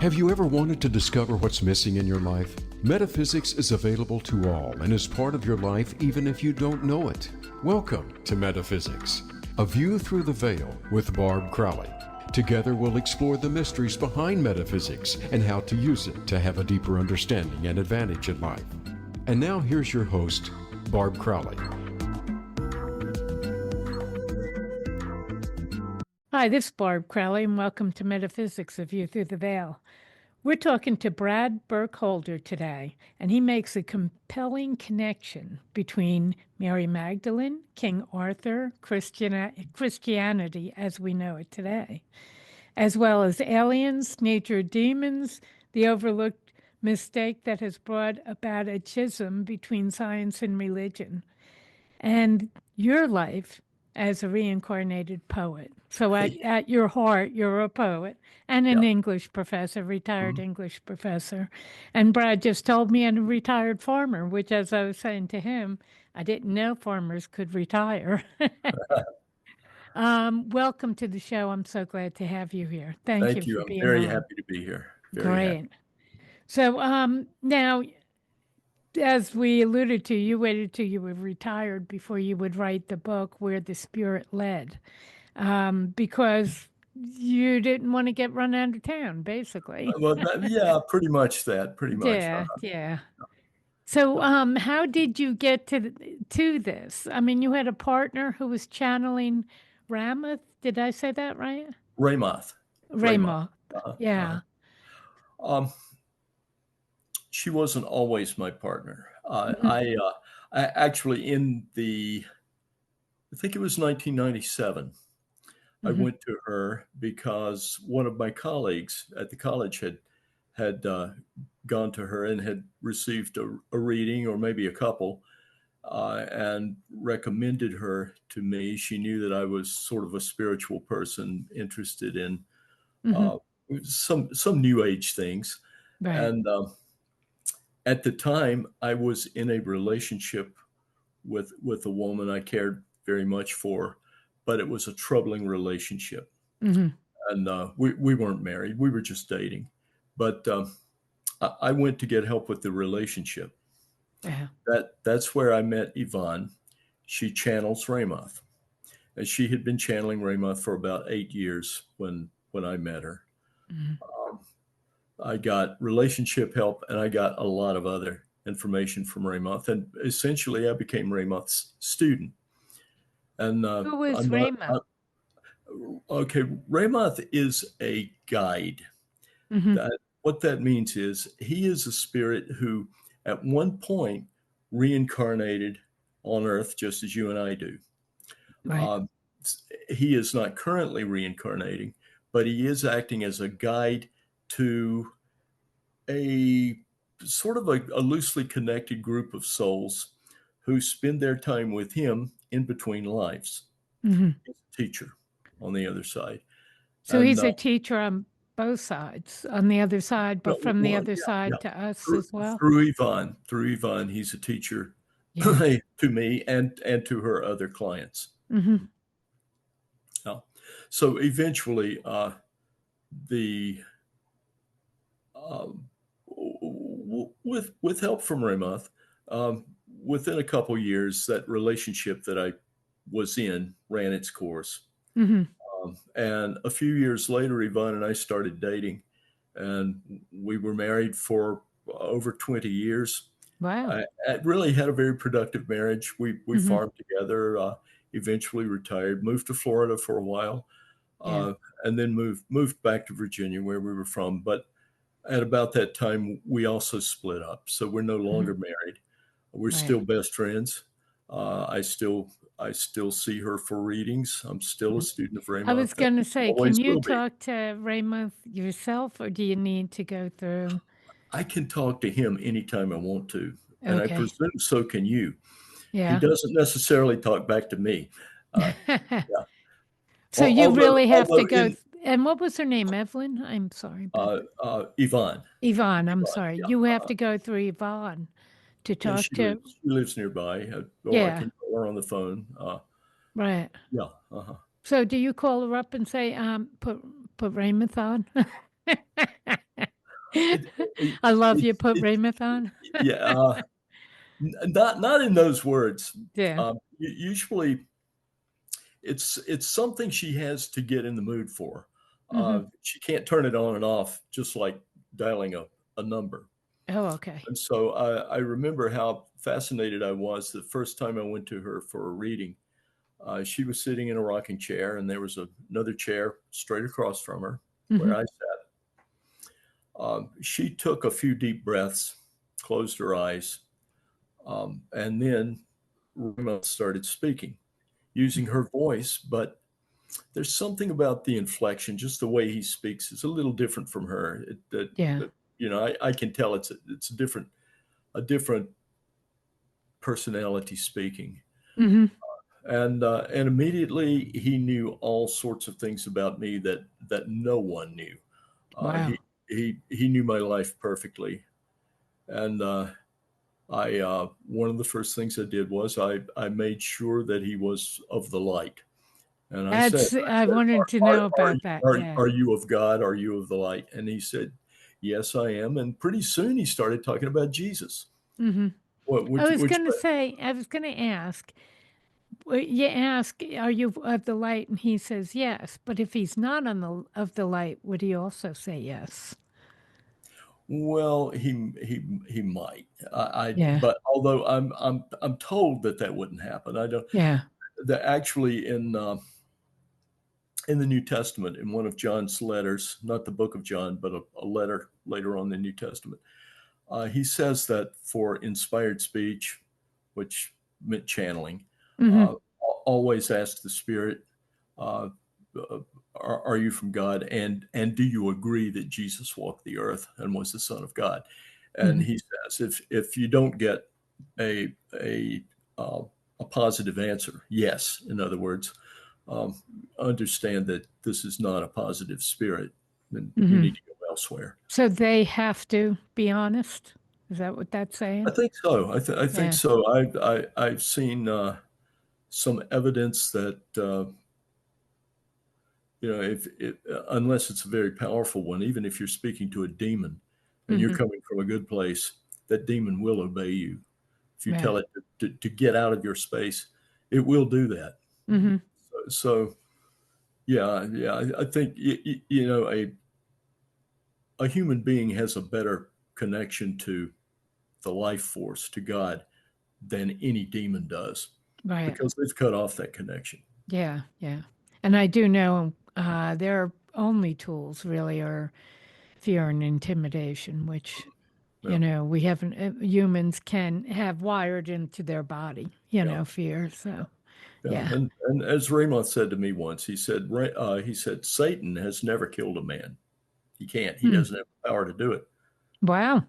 Have you ever wanted to discover what's missing in your life? Metaphysics is available to all and is part of your life even if you don't know it. Welcome to Metaphysics, a view through the veil with Barb Crowley. Together we'll explore the mysteries behind metaphysics and how to use it to have a deeper understanding and advantage in life. And now here's your host, Barb Crowley. Hi, this is Barb Crowley, and welcome to Metaphysics, a View Through the Veil. We're talking to Brad Burkholder today, and he makes a compelling connection between Mary Magdalene, King Arthur, Christianity as we know it today, as well as aliens, nature demons, the overlooked mistake that has brought about a schism between science and religion, and your life as a reincarnated poet. So at your heart, you're a poet and an English professor, retired English professor. And Brad just told me I'm a retired farmer, which, as I was saying to him, I didn't know farmers could retire. Welcome to the show. I'm so glad to have you here. Thank you for being I'm very on. happy to be here. Great. So now, as we alluded to, you waited till you were retired before you would write the book Where the Spirit Led, because you didn't want to get run out of town, basically. Well, pretty much that. Pretty much. Yeah. So, how did you get to this? I mean, you had a partner who was channeling Raymoth. Did I say that right? Raymoth. Yeah. She wasn't always my partner. I actually I think it was 1997. I went to her because one of my colleagues at the college had gone to her and had received a reading, or maybe a couple, and recommended her to me. She knew that I was sort of a spiritual person interested in some new age things. Right. And at the time, I was in a relationship with a woman I cared very much for, but it was a troubling relationship. And we weren't married. We were just dating. But I went to get help with the relationship. Yeah. That's where I met Yvonne. She channels Raymoth. And she had been channeling Raymoth for about 8 years when I met her. I got relationship help, and I got a lot of other information from Raymoth. And essentially, I became Raymoth's student. And who was Raymoth? Raymoth is a guide. What that means is he is a spirit who at one point reincarnated on Earth just as you and I do. Right. He is not currently reincarnating, but he is acting as a guide to a sort of a loosely connected group of souls who spend their time with him in between lives. He's a teacher on the other side. So he's a teacher on both sides, on the other side, but from the other side to us as well? Through Yvonne, he's a teacher to me and to her other clients. So eventually, with help from Raymoth, within a couple years, that relationship that I was in ran its course. And a few years later, Yvonne and I started dating, and we were married for over 20 years. Wow. I really had a very productive marriage. We farmed together, eventually retired, moved to Florida for a while, and then moved back to Virginia, where we were from. But at about that time, we also split up. So we're no longer married. We're still best friends. I still see her for readings. I'm still a student of Raymoth. I was going to say, can you talk to Raymoth yourself, or do you need to go through? I can talk to him anytime I want to, and I presume so can you. Yeah. He doesn't necessarily talk back to me. So you really have to go. And what was her name? Evelyn? I'm sorry. Yvonne. Yvonne, I'm sorry. You have to go through Yvonne to talk to. She lives nearby. I can call her on the phone. Right. Yeah. So do you call her up and say, put Raymoth on? I love you. It's Put Raymoth on. yeah, not in those words. Yeah. Usually, it's something she has to get in the mood for. She can't turn it on and off just like dialing a number. Oh, okay. And so I remember how fascinated I was the first time I went to her for a reading. She was sitting in a rocking chair, and there was another chair straight across from her where I sat. She took a few deep breaths, closed her eyes, and then Raymoth started speaking using her voice. But there's something about the inflection, just the way he speaks, is a little different from her. Yeah. I can tell it's a different personality speaking. And immediately he knew all sorts of things about me that no one knew. Wow. He knew my life perfectly, and I one of the first things I did was I made sure that he was of the light, and I said, I wanted to know about that. Yeah. are you of God? Are you of the light? And he said, yes, I am. And pretty soon he started talking about Jesus. I was going to ask, you ask, are you of the light? And he says yes. But if he's not of the light, would he also say yes? Well, he might. Yeah. But although I'm told that wouldn't happen. I don't. Yeah. That actually in the New Testament, in one of John's letters, not the book of John, but a letter later on in the New Testament, he says that for inspired speech, which meant channeling, always ask the Spirit, uh, are you from God? And do you agree that Jesus walked the earth and was the Son of God? And he says, if you don't get a positive answer, yes, in other words, understand that this is not a positive spirit, and you need to go elsewhere. So they have to be honest. Is that what that's saying? I think so. I think so. I've seen some evidence that if unless it's a very powerful one, even if you're speaking to a demon and you're coming from a good place, that demon will obey you. If you tell it to get out of your space, it will do that. So yeah, I think a human being has a better connection to the life force, to God, than any demon does, Right. because they've cut off that connection. Yeah. Yeah. And I do know their only tools really are fear and intimidation, which we haven't humans can have wired into their body, fear. So yeah. And as Raymoth said to me once, he said Satan has never killed a man. He can't. He doesn't have the power to do it. Wow.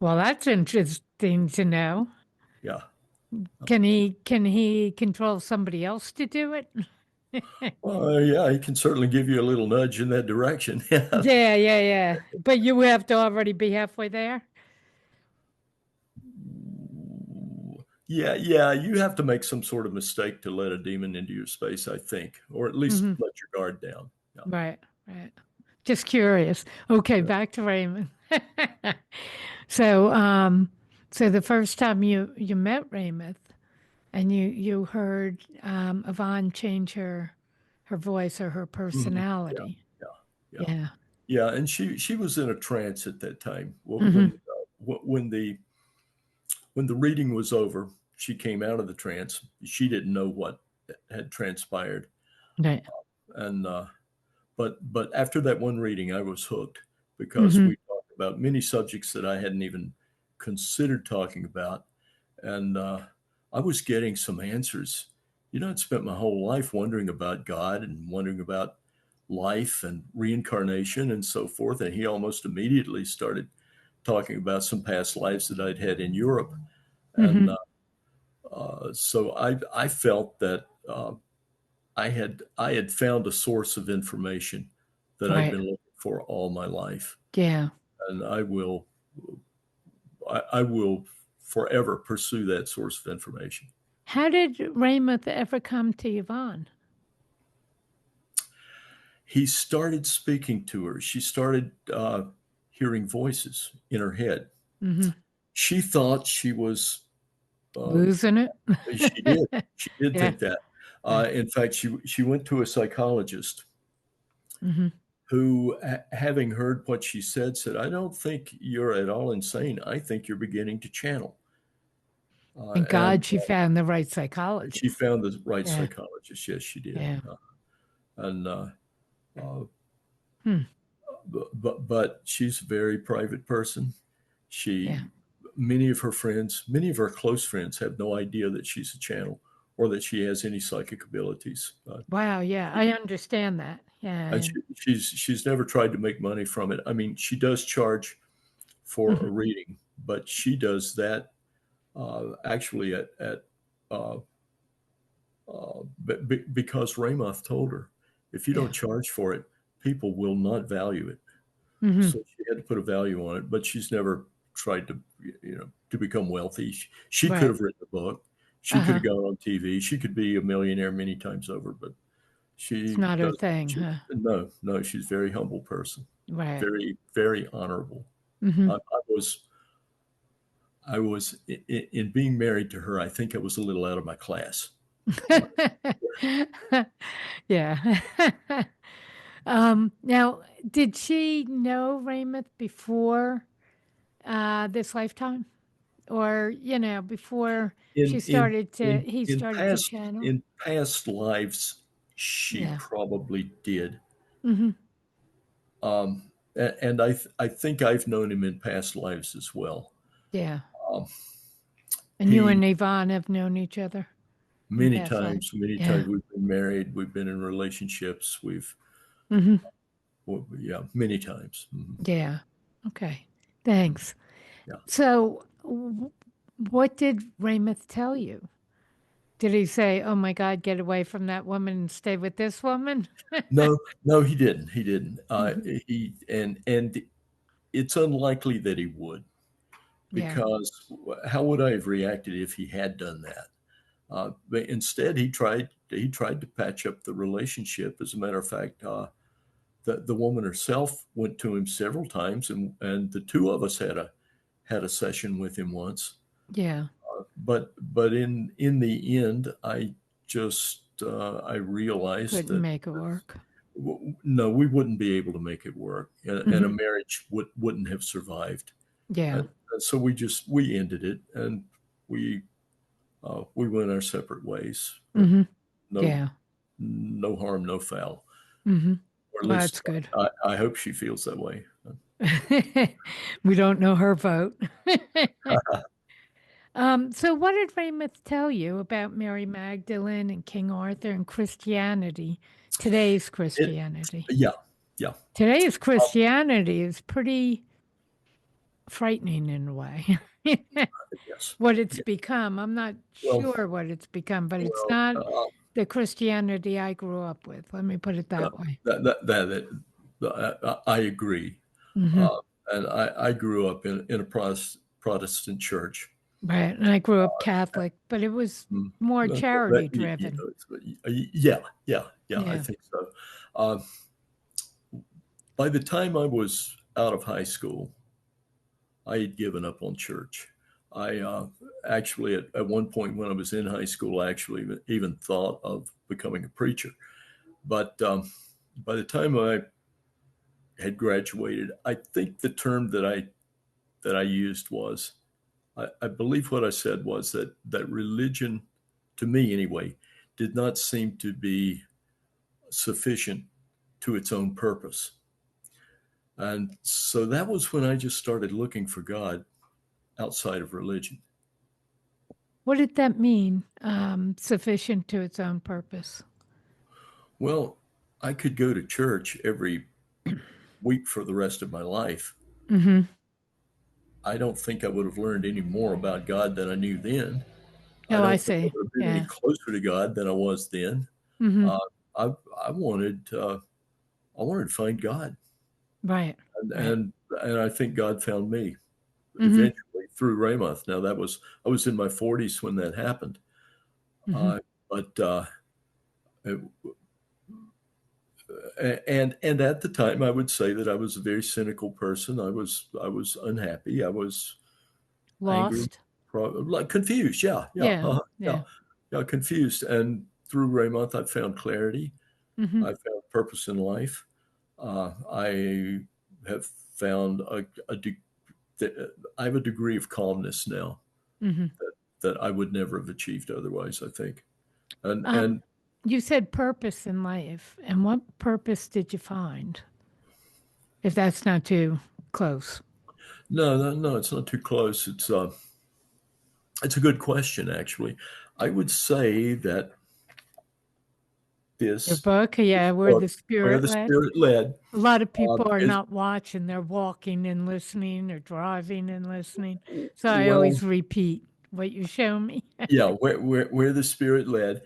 Well, that's interesting to know. Yeah. Can he control somebody else to do it? Yeah, he can certainly give you a little nudge in that direction. Yeah. But you have to already be halfway there. Yeah. You have to make some sort of mistake to let a demon into your space, I think, or at least let your guard down. Yeah. Right. Just curious. Okay, back to Raymond. So, so the first time you met Raymoth, and you heard Yvonne change her voice or her personality. Yeah. And she was in a trance at that time. When the reading was over, she came out of the trance. She didn't know what had transpired. Right. And but after that one reading, I was hooked, because we talked about many subjects that I hadn't even considered talking about, and I was getting some answers. I'd spent my whole life wondering about God and wondering about life and reincarnation and so forth, and he almost immediately started talking about some past lives that I'd had in Europe, and so I felt that I had found a source of information that I'd been looking for all my life. Yeah. And I will forever pursue that source of information. How did Raymoth ever come to Yvonne? He started speaking to her. She started hearing voices in her head. Mm-hmm. She thought she was Losing it. she did. She did Yeah. think that. In fact, she went to a psychologist Mm-hmm. who, having heard what she said, I don't think you're at all insane. I think you're beginning to channel. Thank And God she found the right she psychologist. found the right Yeah. psychologist. Yes, she did. Yeah. And Hmm. but she's a very private person. Yeah. Many of her close friends have no idea that she's a channel or that she has any psychic abilities. Wow. Yeah. I understand that. And Yeah. she's never tried to make money from it. I mean, she does charge for a reading, but she does that actually because Raymoth told her, if you Yeah. don't charge for it, people will not value it. Mm-hmm. So she had to put a value on it, but she's never tried to, to become wealthy. She could Right. have written a book. She could have gone on TV. She could be a millionaire many times over, but It's she not her does. thing, huh? No, she's a very humble person, Right. very, very honorable. Mm-hmm. I was in being married to her. I think I was a little out of my class. Yeah. Now, did she know Raymoth before this lifetime? Or, before In he in started to channel? in past lives, she Yeah. probably did. Mm-hmm. And I think I've known him in past lives as well. Yeah. Um, And you he and Yvonne have known each other in past life? many Yeah. times we've been married, we've been in relationships, Mm-hmm. yeah, many times. Mhm. Yeah. Okay. Thanks. Yeah. So, what did Raymoth tell you? Did he say, "Oh my God, get away from that woman and stay with this woman"? No, he didn't. He didn't. Mhm. And it's unlikely that he would, Yeah. because how would I have reacted if he had done that? But instead, he tried to patch up the relationship. As a matter of fact, the woman herself went to him several times, and the two of us had a session with him once. Yeah. But in the end, I realized Couldn't that make it work. no, we wouldn't be able to make it work, and a Mhm. marriage wouldn't have survived. Yeah. And so we ended it, and we went our separate ways. Mhm. No Yeah. no harm, no foul. Mhm. Or at Well, least that's good. I hope she feels that way. We don't know her vote. So what did Raymond tell you about Mary Magdalene and King Arthur and Christianity? Today's It, Christianity. yeah, yeah. Today's Christianity is pretty frightening in a way. Yes. What it's Yeah. become. I'm not Well, sure what it's become, but it's well, not the Christianity I grew up with. Let me put it no, that way. I agree. Hmm. Uh, and I grew up in a Protestant church. Right. And I grew up Catholic, but it was Mm, more charity you driven. know, yeah, I Yeah. think so. Uh, by the time I was out of high school, I had given up on church. I actually, at one point when I was in high school, I actually even thought of becoming a preacher. But by the time I had graduated, I think the term that I used was, I believe what I said was that religion, to me anyway, did not seem to be sufficient to its own purpose. And so that was when I just started looking for God outside of religion. What did that mean? Sufficient to its own purpose. Well, I could go to church every week for the rest of my life. Hmm. I don't think I would have learned any more about God than I knew then. I Oh, I don't think I see. would have been any Yeah. closer to God than I was then. Hmm. Uh, I wanted to find God, Right. and Right. and, and I think God found me Hmm. eventually through Raymoth. Now I was in my 40s when that happened, Hmm. but it, and at the time, I would say that I was a very cynical person. I was unhappy. I was angry, Lost. like confused. Yeah, yeah, Yeah. yeah, Yeah. yeah, confused. And through Raymoth, I found clarity. Mm-hmm. I found purpose in life. I have found I have a degree of calmness now Mm-hmm. that I would never have achieved otherwise, I think. And Um, you said purpose in life, and what purpose did you find? If that's not too close. no, no, no, it's not too close. It's a good question, actually. I would say that Your this book, yeah, where book, the Where spirit the led. Spirit Led, A lot of people are is not watching, they're walking and listening or driving and listening. So I well, always repeat what you show me. yeah, where the Spirit led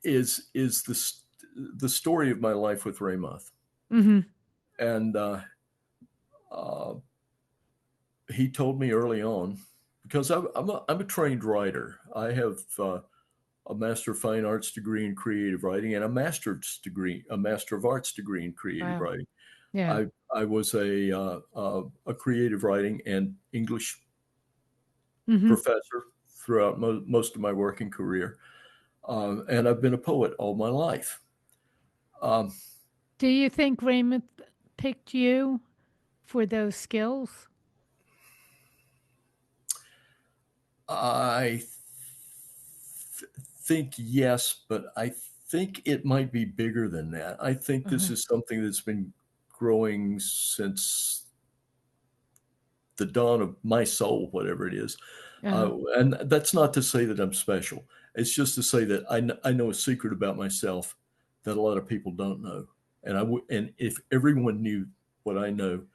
is the story of my life with Raymoth, Mm-hmm. and uh, he told me early on because I'm a trained writer. I have a Master of Fine Arts degree in creative writing and a Master of Arts degree in creative Wow. writing. Yeah. I was a creative writing and English Mm-hmm. professor throughout most of my working career, and I've been a poet all my life. Um, Do you think Raymond picked you for those skills? I think yes, but I think it might be bigger than that. I think this Uh-huh. is something that's been growing since the dawn of my soul, whatever it is. Uh-huh. And that's not to say that I'm special. It's just to say that I know a secret about myself that a lot of people don't know. And if everyone knew what I know,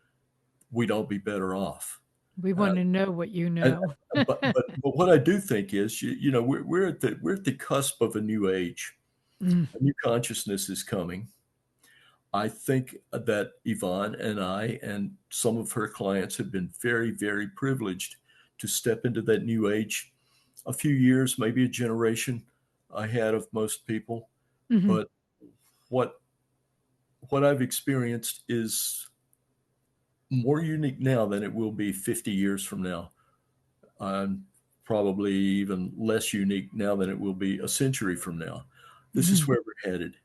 we'd all be better off. We Uh, want to know what you and, know. but what I do think is, we're at the cusp of a new age. Mm. A new consciousness is coming. I think that Yvonne and I and some of her clients have been very, very privileged to step into that new age a few years, maybe a generation ahead of most people. Mm-hmm. But what what I've experienced is more unique now than it will be 50 years from now. Probably even less unique now than it will be a century from now. This Mm-hmm. is where we're headed.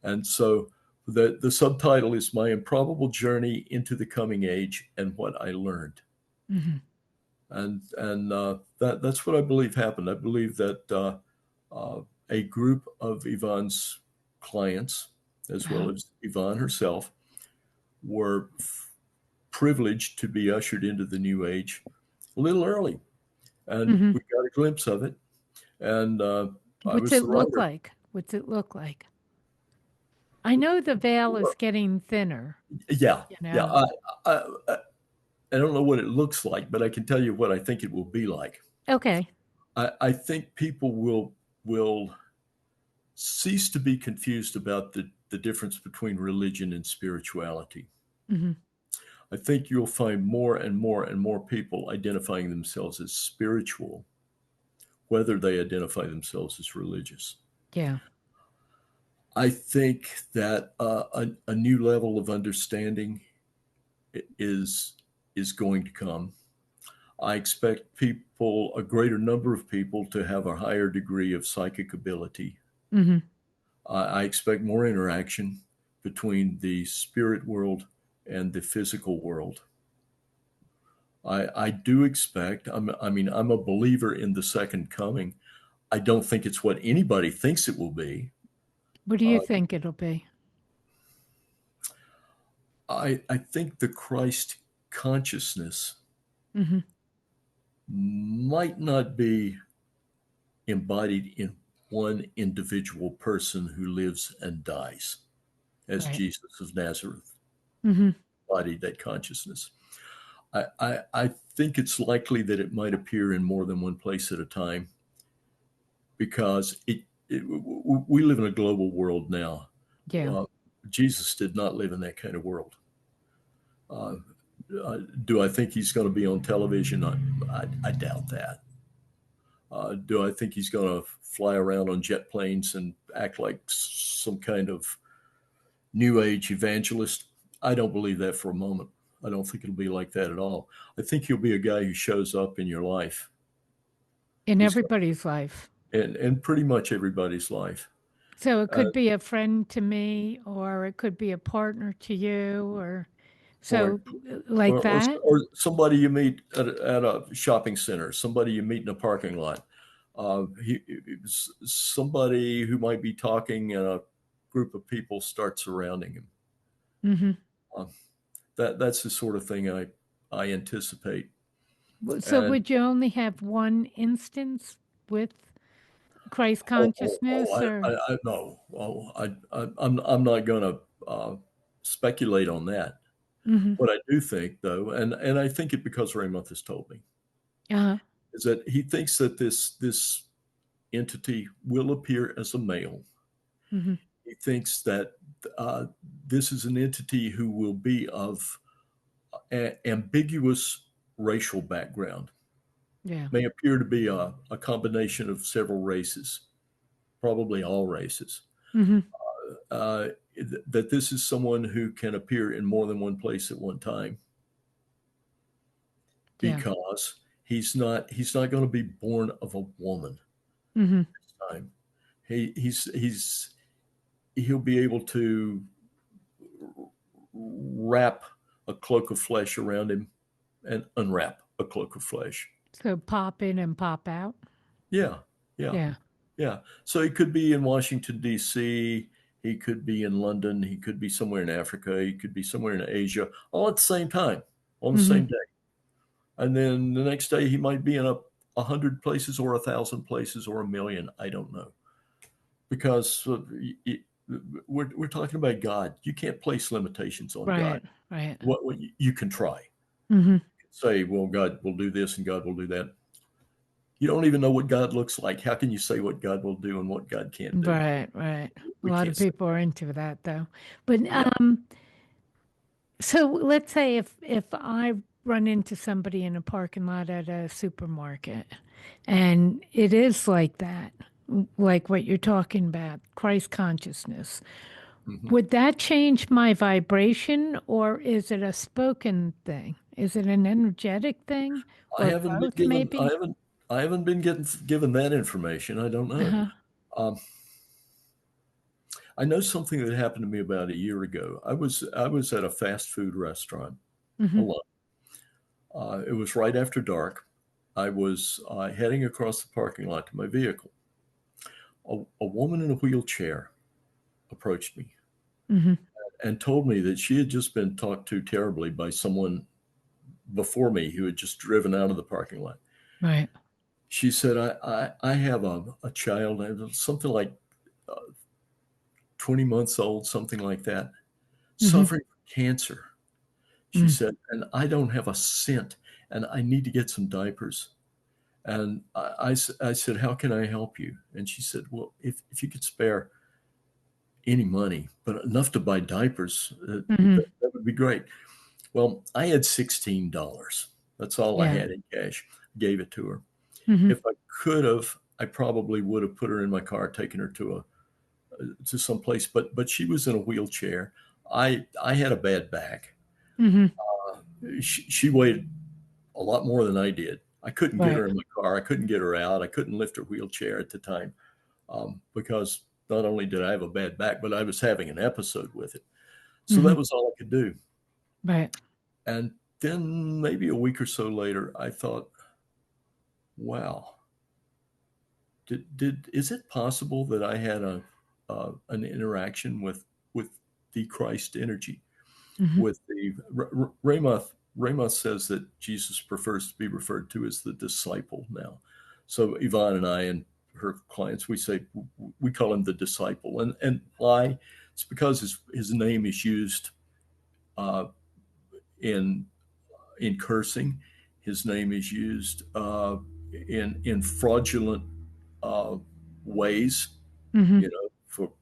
And so the subtitle is My Improbable Journey into the Coming Age and What I Learned. Mm-hmm. And that's what I believe happened. I believe that a group of Yvonne's clients, as Uh-huh. well as Yvonne herself, were privileged to be ushered into the new age a little early. And Mm-hmm. we got a glimpse of it. And I What's was it the look writer. like? What's it look like? I know the veil is getting thinner, Yeah, you yeah. know. I, I don't know what it looks like, but I can tell you what I think it will be like. Okay. I think people will cease to be confused about the difference between religion and spirituality. Mm-hmm. I think you'll find more and more and more people identifying themselves as spiritual, whether they identify themselves as religious. Yeah. I think that a new level of understanding is is going to come. I expect a greater number of people, to have a higher degree of psychic ability. Mm-hmm. I expect more interaction between the spirit world and the physical world. I do expect, I'm a believer in the second coming. I don't think it's what anybody thinks it will be. What do you Uh, think it'll be? I think the Christ consciousness Mm-hmm. might not be embodied in one individual person who lives and dies, as Right. Jesus of Nazareth Mm-hmm. embodied that consciousness. I think it's likely that it might appear in more than one place at a time, because we live in a global world now. Yeah. Uh, Jesus did not live in that kind of world. Uh, do I think he's going to be on television? I doubt that. Do I think he's going to fly around on jet planes and act like some kind of New Age evangelist. I don't believe that for a moment. I don't think it'll be like that at all. I think he'll be a guy who shows up in your life. In He's everybody's life. and pretty much everybody's life. So it Uh, could be a friend to me, or it could be a partner to you, or or so like that. or somebody you meet at a shopping center, somebody you meet in a parking lot, somebody who might be talking and a group of people start surrounding him. Hmm. Uh, that's the sort of thing I anticipate. So And would you only have one instance with Christ consciousness, or? I no, I'm not going to speculate on that. Hmm. What I do think, though, and I think it because Raymoth has told me, Uh-huh. is that he thinks that this entity will appear as a male. Hmm. He thinks that uh, this is an entity who will be of ambiguous racial background, Yeah. may appear to be a combination of several races, probably all races. Hmm. Uh, that this is someone who can appear in more than one place at one time Yeah. because he's not going to be born of a woman Hmm. this time. He'll be able to wrap a cloak of flesh around him and unwrap a cloak of flesh. So pop in and pop out. Yeah, yeah, Yeah. yeah. So he could be in Washington, D.C., he could be in London, he could be somewhere in Africa, he could be somewhere in Asia, all at the same time, on the Hmm. same day. And then the next day he might be in 100 places or 1,000 places or 1,000,000. I don't know. Because we're talking about God. You can't place limitations on God. Right. Right. What you can try. Hmm. Say, well, God will do this and God will do that. You don't even know what God looks like. How can you say what God will do and what God can't do? Right. Right. A We lot can't of say. people are into that though. But Yeah. so let's say if I run into somebody in a parking lot at a supermarket and it is like that, like what you're talking about, Christ consciousness, Mhm. would that change my vibration, or is it a spoken thing? Is it an energetic thing, I or haven't been both given. maybe? I haven't been given that information. I don't know. Uh-huh. Um, I know something that happened to me about a year ago. I was at a fast food restaurant Hmm. alone. It was right after dark. I was heading across the parking lot to my vehicle. A woman in a wheelchair approached me Hmm. and told me that she had just been talked to terribly by someone before me who had just driven out of the parking lot. Right. She said, I have a child, something like 20 months old, something like that, Hmm. suffering from cancer. She Mm. said, and I don't have a cent and I need to get some diapers. And I said, how can I help you? And she said, well, if you could spare any money, but enough to buy diapers, Hmm. that would be great. Well, I had $16. That's all I Yeah. had in cash. Gave it to her. Hmm. If I could have, I probably would have put her in my car, taken her to some place. But she was in a wheelchair. I had a bad back. Hmm. She weighed a lot more than I did. I couldn't get Right. her in my car. I couldn't get her out. I couldn't lift her wheelchair at the time because not only did I have a bad back, but I was having an episode with it. So Hmm. that was all I could do. Right. And then maybe a week or so later, I thought, wow, is it possible that I had an interaction with the Christ energy, Hmm. with the Raymoth says that Jesus prefers to be referred to as the disciple now. So Yvonne and I and her clients, we call him the disciple. And why? It's because his name is used uh, in cursing. His name is used in fraudulent uh, ways. Hmm. For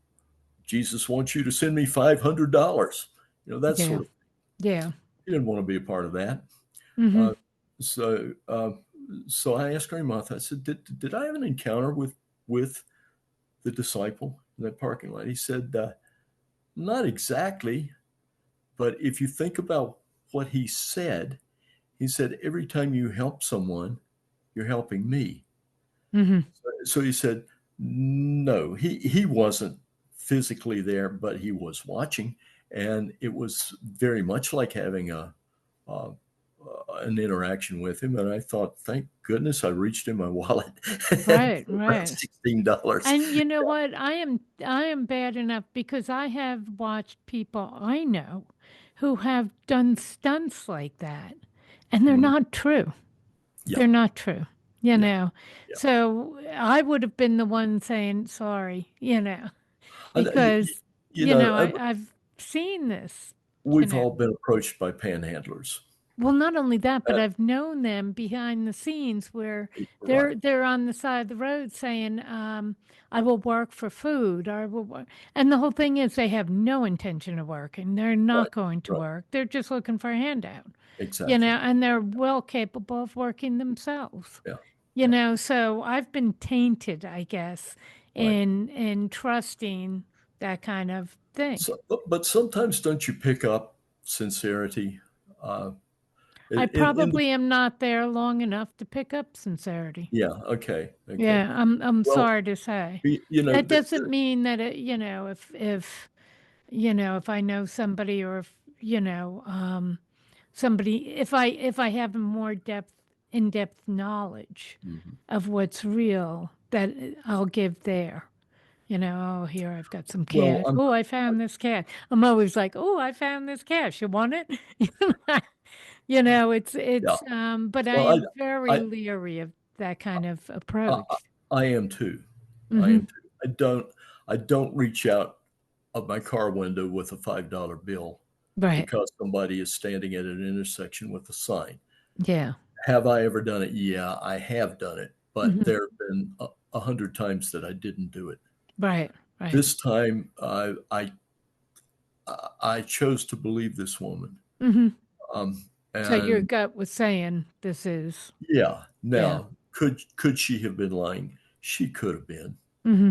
Jesus wants you to send me $500. That Yeah. sort of thing. Yeah. He didn't want to be a part of that. Hmm. Uh, so so I asked Raymoth, I said, did I have an encounter with the disciple in that parking lot? He said, not exactly, but if you think about what he said, every time you help someone, you're helping me. Hmm. So he said, no, he wasn't physically there, but he was watching. And it was very much like having uh, an interaction with him. And I thought, thank goodness I reached in my wallet and Right, pulled out right. $16. And you know what? I am bad enough because I have watched people I know who have done stunts like that, and they're Mhm. not true. Yeah, They're not true, you yeah, know. yeah. So I would have been the one saying sorry, And, because you know, I've seen this, you we've know. all been approached by panhandlers. Well, not only that, but Uh, I've known them behind the scenes where they're right, they're on the side of the road saying, "I will work for food," or "I will work," and the whole thing is they have no intention of working. They're right, not going to right. work. They're just looking for a handout, Exactly. and they're well capable of working themselves, Yeah, yeah, So I've been tainted, I guess, right. in trusting that kind of thing. So, but sometimes don't you pick up sincerity? Uh, I in the probably am not there long enough to pick up sincerity. Yeah, okay, okay. Yeah, I'm Well, sorry to say. you know, That doesn't mean that if I know somebody or if somebody if I have a more in-depth knowledge Mhm. of what's real that I'll give there. Oh, here I've got some Well, cash. Oh, I found this cash. I'm always like, oh, I found this cash. You want it? yeah. But I Well, am very I, leery of that kind of I, approach. I am too. I Hmm. am too. I don't reach out of my car window with a $5 bill Right. because somebody is standing at an intersection with a sign. Yeah. Have I ever done it? Yeah, I have done it, but Hmm. there have been 100 times that I didn't do it. Right. Right. This time, I chose to believe this woman. Hmm. Um, So your and gut was saying this is, yeah, yeah. now could she have been lying? She could have been. Hmm.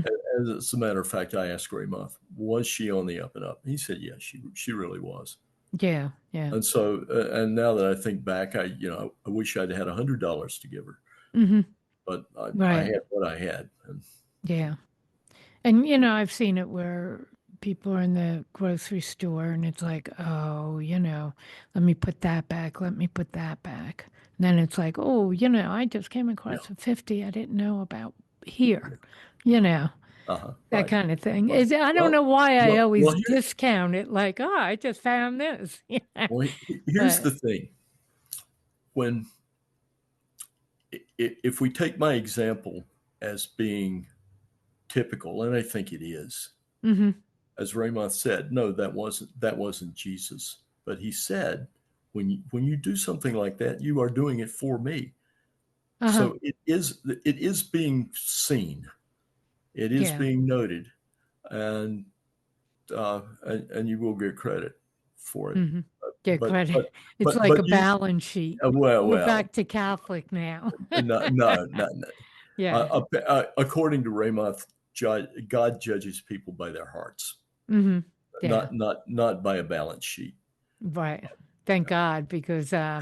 As a matter of fact, I asked Raymoth, was she on the up and up? He said, yeah, she really was. Yeah. Yeah. And so, and now that I think back, I wish I'd had $100 to give her, Hmm. but I Right. had what I had. And Yeah. And I've seen it where people are in the grocery store and it's like, oh, let me put that back, let me put that back. And then it's like, oh, I just came yeah, across a 50 I didn't know about here, you know, that right, kind of thing. right. I don't know why I always Well, discount it like, oh, I just found this. here's But the thing. When if we take my example as being typical, and I think it is, hmm. as Raymoth said, no, that wasn't Jesus. But he said, when you do something like that, you are doing it for me. Uh-huh. So it is being seen, it is Yeah. being noted, and and you will get credit for it. Hmm. Get But credit. but It's but like but a you balance sheet. We're well, back to Catholic now. no, no, no, no. Yeah. According to Raymoth, God judges people by their hearts, Hmm. Yeah. not by a balance sheet. Right. Thank God, because Yeah,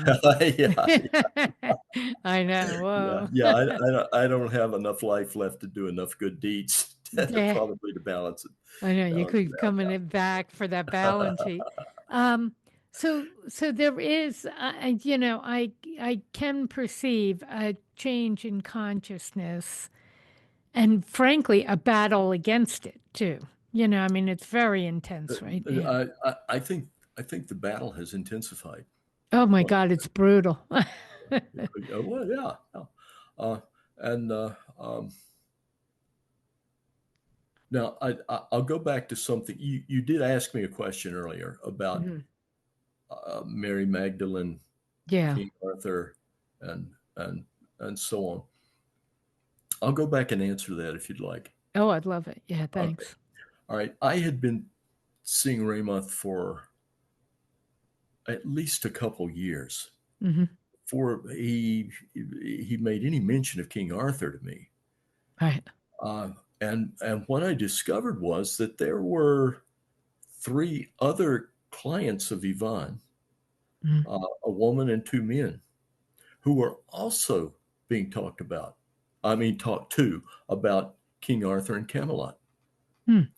I know. yeah, Whoa. yeah. I don't have enough life left to do enough good deeds to Yeah. probably to balance it. I know you Balance could come in it back for that balance sheet. Um, so there is, I can perceive a change in consciousness, and frankly, a battle against it too. I mean, it's very intense right out. now. I think the battle has intensified. Oh my Well, God, it's brutal. well, yeah, yeah. And now I'll go back to something you did ask me a question earlier about Mhm. Mary Magdalene, Yeah. King Arthur, and and and so on. I'll go back and answer that if you'd like. Oh, I'd love it. Yeah, Okay. thanks. All right. I had been seeing Raymoth for at least a couple years Hmm. before he made any mention of King Arthur to me. Right. And what I discovered was that there were three other clients of Yvonne, Mm. a woman and two men, who were also being talked to about King Arthur and Camelot. Mm.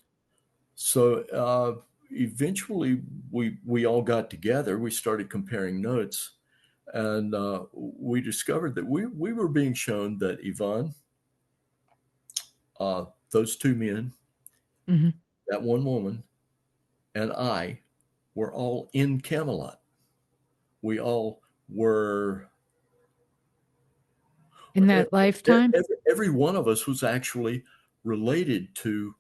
So eventually we all got together. We started comparing notes, and we discovered that we were being shown that Yvonne, those two men, Mm-hmm. that one woman, and I were all in Camelot. We all were. In that lifetime? Every one of us was actually related to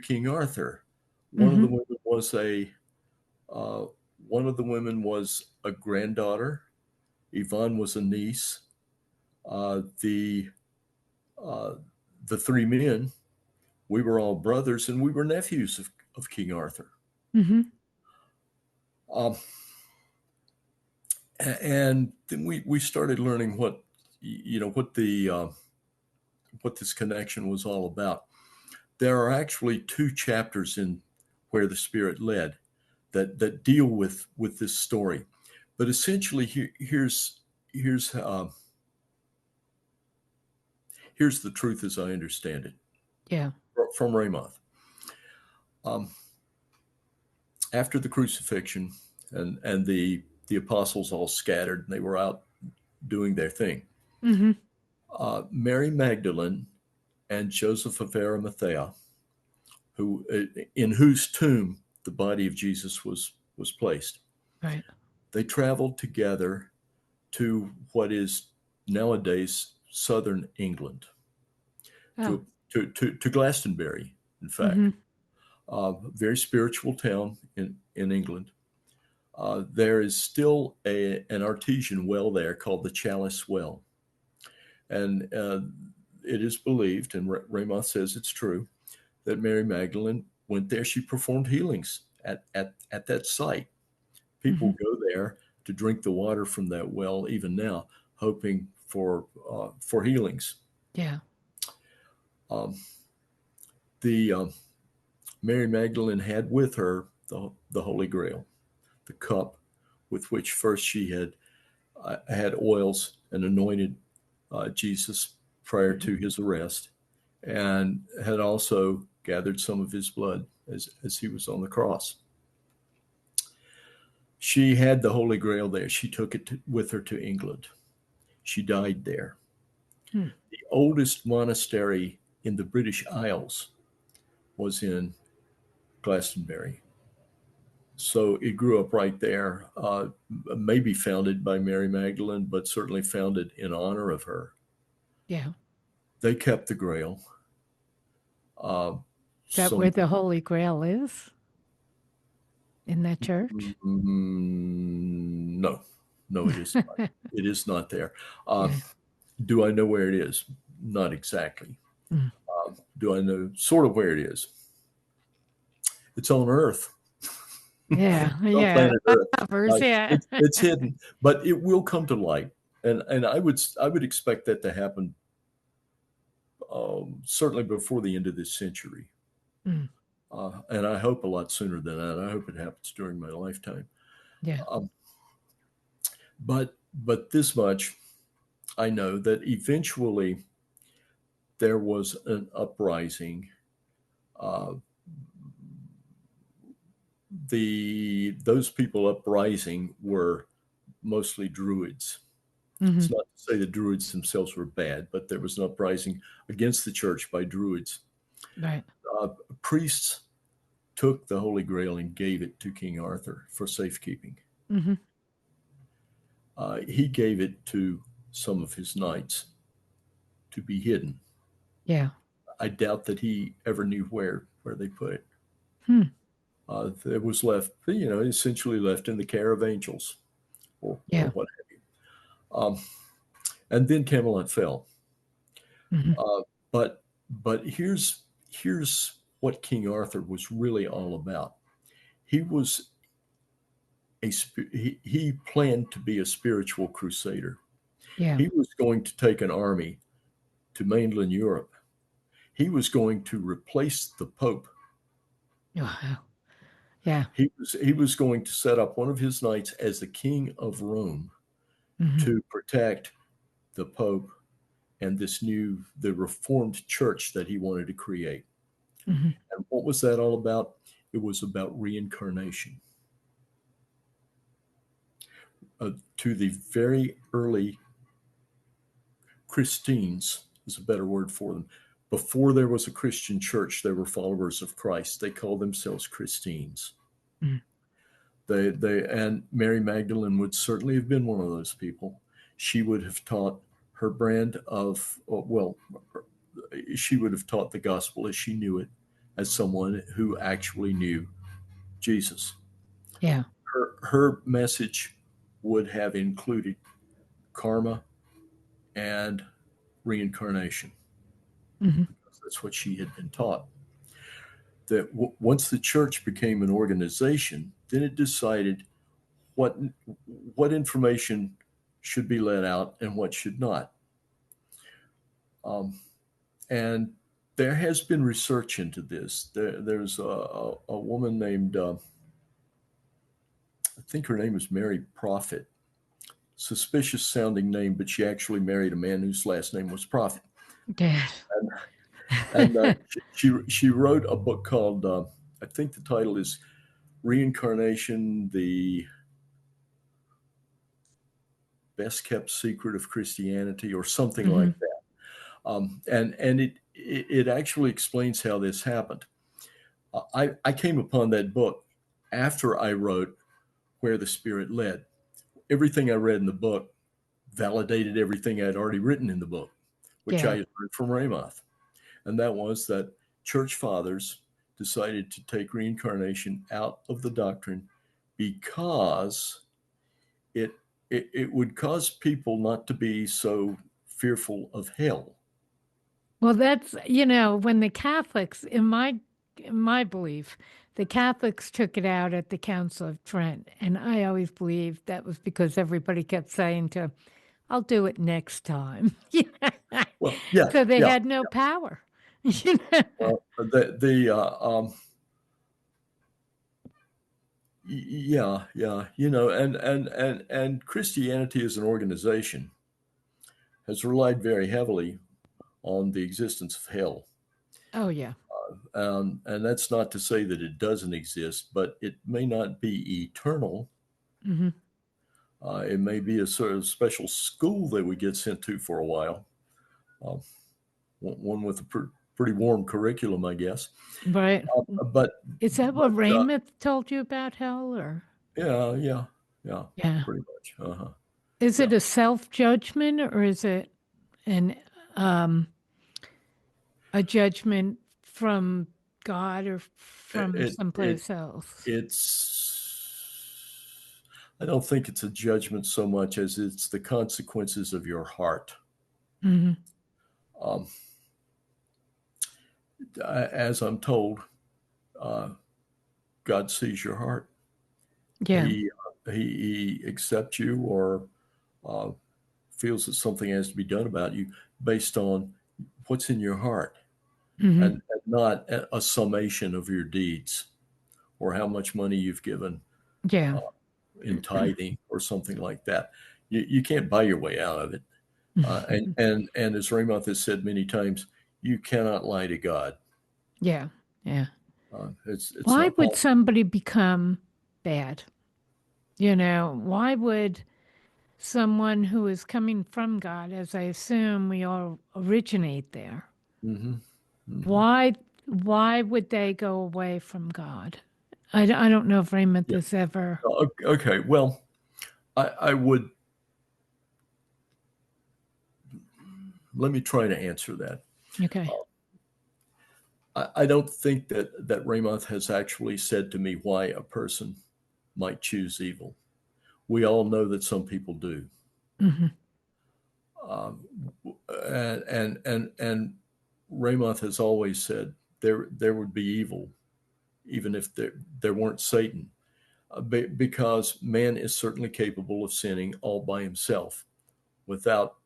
King Arthur. One of the Mm-hmm. women was one of the women was a granddaughter. Yvonne was a niece. Uh, the uh, the three men, we were all brothers, and we were nephews of King Arthur. Mm-hmm. Um, and then we started learning what what this connection was all about. There are actually two chapters in Where the Spirit Led that deal with this story, but essentially here's the truth as I understand it. Yeah. From Raymoth. After the crucifixion and the apostles all scattered and they were out doing their thing, Mm-hmm. Mary Magdalene and Joseph of Arimathea, in whose tomb the body of Jesus was placed, Right. they traveled together to what is nowadays southern England, Oh. to Glastonbury, in Mm-hmm. fact. Very spiritual town in England. There is still an artesian well there called the Chalice Well. And it is believed, and Raymoth says it's true, that Mary Magdalene went there. She performed healings at that site. People Mm-hmm. go there to drink the water from that well even now, hoping for healings. Yeah. Um, the Mary Magdalene had with her the Holy Grail, the cup with which first she had oils and anointed Jesus prior to his arrest, and had also gathered some of his blood as he was on the cross. She had the Holy Grail there. She took it with her to England. She died there. Hmm. The oldest monastery in the British Isles was in Glastonbury. So it grew up right there, maybe founded by Mary Magdalene, but certainly founded in honor of her. Yeah. They kept the Grail. Is that where the Holy Grail is? In that church? No, it is not. It is not there. Yeah. Do I know where it is? Not exactly. Mm. Do I know sort of where it is? It's on Earth. Yeah. On Yeah. planet Earth. Yeah. It's hidden, but it will come to light, and I would expect that to happen certainly before the end of this century. Mm. And I hope a lot sooner than that. I hope it happens during my lifetime. Yeah. But this much I know, that eventually there was an uprising. Those people uprising were mostly Druids. Mm-hmm. It's not to say the Druids themselves were bad, but there was an uprising against the church by Druids. Right. Priests took the Holy Grail and gave it to King Arthur for safekeeping. Mm-hmm. He gave it to some of his knights to be hidden. Yeah. I doubt that he ever knew where they put it. Hmm. It was left, essentially left in the care of angels, or what have you. And then Camelot fell. Mm-hmm. But here's what King Arthur was really all about. He was he planned to be a spiritual crusader. Yeah. He was going to take an army to mainland Europe. He was going to replace the Pope. Wow. Yeah. He was going to set up one of his knights as the king of Rome to protect the Pope and the Reformed Church that he wanted to create. And what was that all about? It was about reincarnation. To the very early Christines is a better word for them. Before there was a Christian church, they were followers of Christ. They called themselves Christines. And Mary Magdalene would certainly have been one of those people. She would have taught her brand of, she would have taught the gospel as she knew it, as someone who actually knew Jesus. Yeah. Her message would have included karma and reincarnation. Because that's what she had been taught. That once the church became an organization, then it decided what information should be let out and what should not. And there has been research into this. There's a woman named, I think her name is Mary Prophet. Suspicious sounding name, but she actually married a man whose last name was Prophet. Dad. And she wrote a book called, I think the title is Reincarnation, the Best Kept Secret of Christianity, or something like that. And it actually explains how this happened. I came upon that book after I wrote Where the Spirit Led. Everything I read in the book validated everything I'd already written in the book, which I had learned from Raymoth. And that was that church fathers decided to take reincarnation out of the doctrine because it would cause people not to be so fearful of hell. Well, that's, when the Catholics, in my belief, the Catholics took it out at the Council of Trent. And I always believed that was because everybody kept saying I'll do it next time. Well, yeah. So they had no power. Well, and Christianity as an organization has relied very heavily on the existence of hell. Oh, yeah. And that's not to say that it doesn't exist, but it may not be eternal. It may be a sort of special school that we get sent to for a while. One with a pretty warm curriculum, I guess. Right. But is that what Raymoth told you about hell, or? Yeah, pretty much. Is it a self-judgment, or is it a judgment from God or from someplace else? I don't think it's a judgment so much as it's the consequences of your heart. As I'm told, God sees your heart. Yeah. He accepts you or feels that something has to be done about you based on what's in your heart, and not a summation of your deeds or how much money you've given in tithing or something like that. You can't buy your way out of it. And as Raymoth has said many times, you cannot lie to God. Yeah. It's why would somebody become bad? Why would someone who is coming from God, as I assume we all originate there, why would they go away from God? I don't know if Raymoth has ever. Okay, well, I would. Let me try to answer that. Okay. I don't think that Raymoth has actually said to me why a person might choose evil. We all know that some people do. And Raymoth has always said there would be evil, even if there weren't Satan, because man is certainly capable of sinning all by himself, without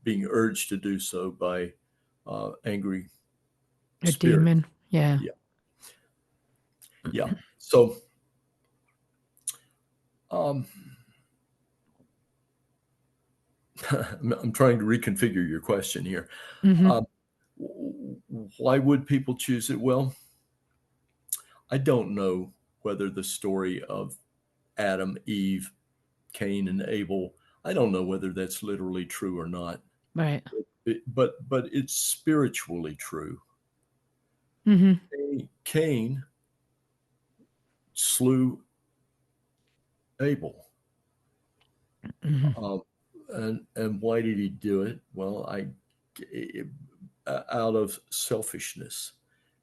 being urged to do so by angry A spirit. demon. Yeah. So Um, I'm trying to reconfigure your question here. Mm-hmm. Um, why would people choose it? Well, I don't know whether the story of Adam, Eve, Cain, and Abel, I don't know whether that's literally true or not. Right. But it's spiritually true. Mm-hmm. Cain slew Abel. Mm-hmm. And why did he do it? Well, out of selfishness,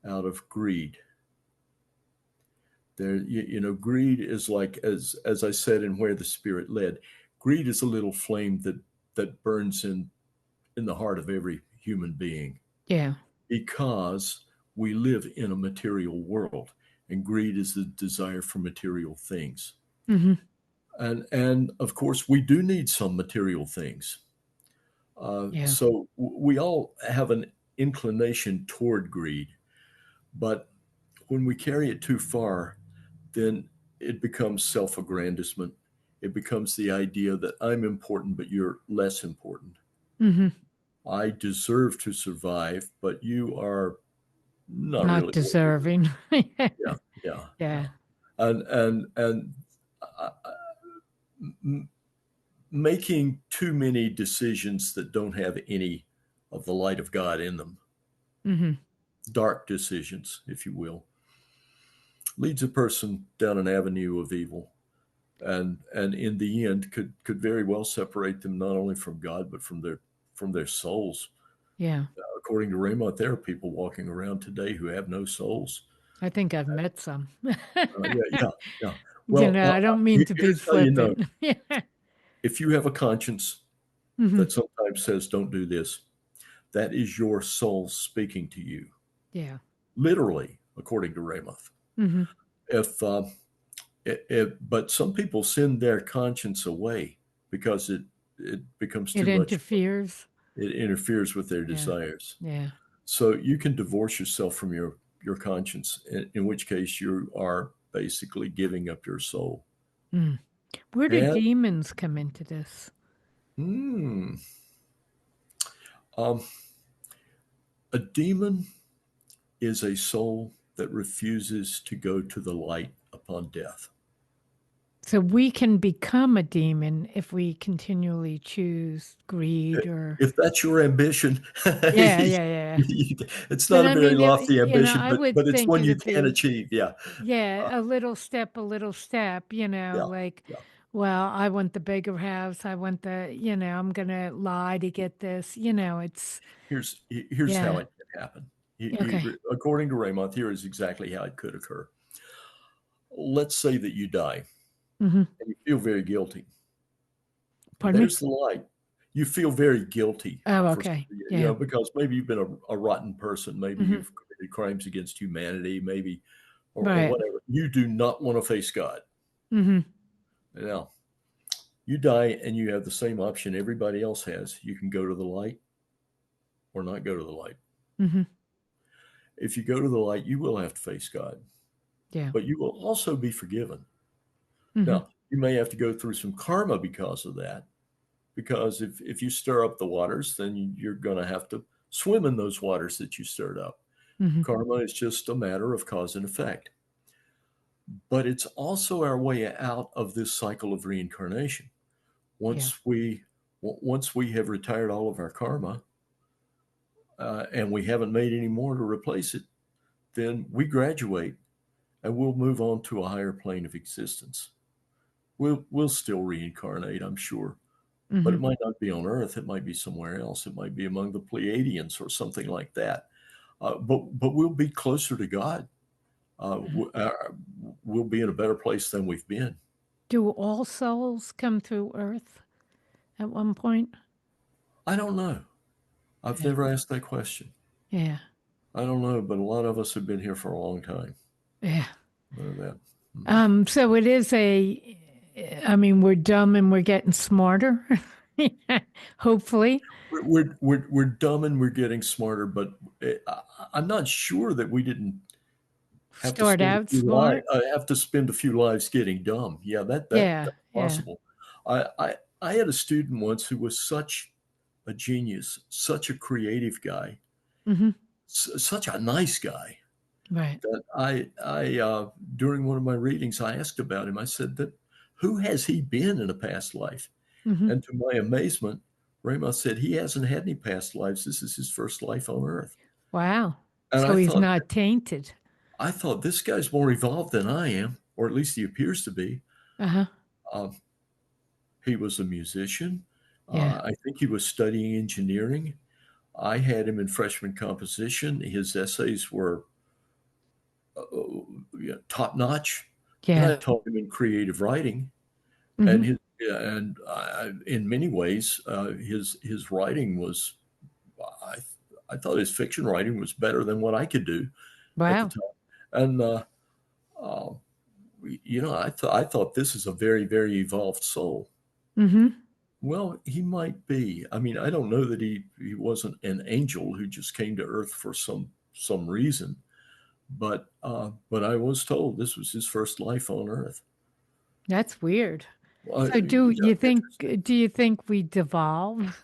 out of greed. There, greed is like, as I said, in Where the Spirit Led. Greed is a little flame that burns in the heart of every human being. Yeah. Because we live in a material world, and greed is the desire for material things. Mm-hmm. And of course, we do need some material things. Yeah. So we all have an inclination toward greed, but when we carry it too far, then it becomes self-aggrandizement. It becomes the idea that I'm important, but you're less important. Mm-hmm. I deserve to survive, but you are not Not really worth it. deserving. Yeah, yeah, Yeah. yeah. And uh, m- making too many decisions that don't have any of the light of God in them, Mm-hmm. dark decisions, if you will, leads a person down an avenue of evil, and in the end could very well separate them not only from God but from their souls. Yeah. According to Raymoth, there are people walking around today who have no souls. I think I've met some. Yeah, yeah, yeah. You Well, know, I don't mean to be here's how you know: flippant. Yeah. if you have a conscience Mm-hmm. that sometimes says, "Don't do this," that is your soul speaking to you, Yeah. literally, according to Raymoth. Mm-hmm. If, but some people send their conscience away because it becomes It too much. interferes. It interferes with their Yeah. desires. Yeah. So you can divorce yourself from your conscience, in which case you are basically giving up your soul. Mm. Where do And demons come into this? hmm, um, a demon is a soul that refuses to go to the light upon death. So we can become a demon if we continually choose greed or If that's your ambition, yeah, yeah, yeah. it's But not a I very mean, lofty ambition, I would but it's think one you it'd can be achieve. Yeah, yeah, a little step, yeah, like, yeah. well, I want the bigger house. I want I'm gonna lie to get this. Here's how Yeah. it can happen. Okay. According to Raymoth, here is exactly how it could occur. Let's say that you die Mm-hmm. and you feel very guilty. And Pardon me? there's the light. You feel very guilty Oh, for, okay. Yeah. because maybe you've been a rotten person. Maybe Mm-hmm. you've committed crimes against humanity, maybe, or Right. whatever. You do not want to face God. Mm-hmm. Now, you die and you have the same option everybody else has. You can go to the light or not go to the light. Mm-hmm. If you go to the light, you will have to face God, Yeah. but you will also be forgiven. Mm-hmm. Now, you may have to go through some karma because of that, because if you stir up the waters, then you're going to have to swim in those waters that you stirred up. Mm-hmm. Karma is just a matter of cause and effect. But it's also our way out of this cycle of reincarnation. Yeah. Once we have retired all of our karma, and we haven't made any more to replace it, then we graduate and we'll move on to a higher plane of existence. We'll still reincarnate, I'm sure, but Mm-hmm. it might not be on Earth. It might be somewhere else. It might be among the Pleiadians or something like that. But we'll be closer to God. Mm-hmm. We'll be in a better place than we've been. Do all souls come through Earth at one point? I don't know. I've Yeah. never asked that question. Yeah. I don't know, but a lot of us have been here for a long time. Yeah. Know that. So it is I mean, we're dumb and we're getting smarter, hopefully. We're dumb and we're getting smarter, but I'm not sure that we didn't have to Start spend a out few lives. smart. I have to spend a few lives getting dumb. Yeah, Yeah, that's yeah. possible. I had a student once who was such a genius, such a creative guy, Mm-hmm. such a nice guy Right. that I during one of my readings I asked about him. I said that who has he been in a past life? Mm-hmm. And to my amazement, Raymoth said he hasn't had any past lives. This is his first life on Earth. Wow. And So he's not tainted. I thought this guy's more evolved than I am, or at least he appears to be. Uh-huh. Um, he was a musician. Yeah. I think he was studying engineering. I had him in freshman composition. His essays were top notch, and Yeah. I taught him in creative writing. Mm-hmm. And in many ways, his writing was. I, I thought his fiction writing was better than what I could do at the Wow. time. And uh, I thought this is a very, very evolved soul. Mm-hmm. Well, he might be. I mean, I don't know that he wasn't an angel who just came to Earth for some reason, but I was told this was his first life on Earth. That's weird. So Yeah, interesting. do you think we devolve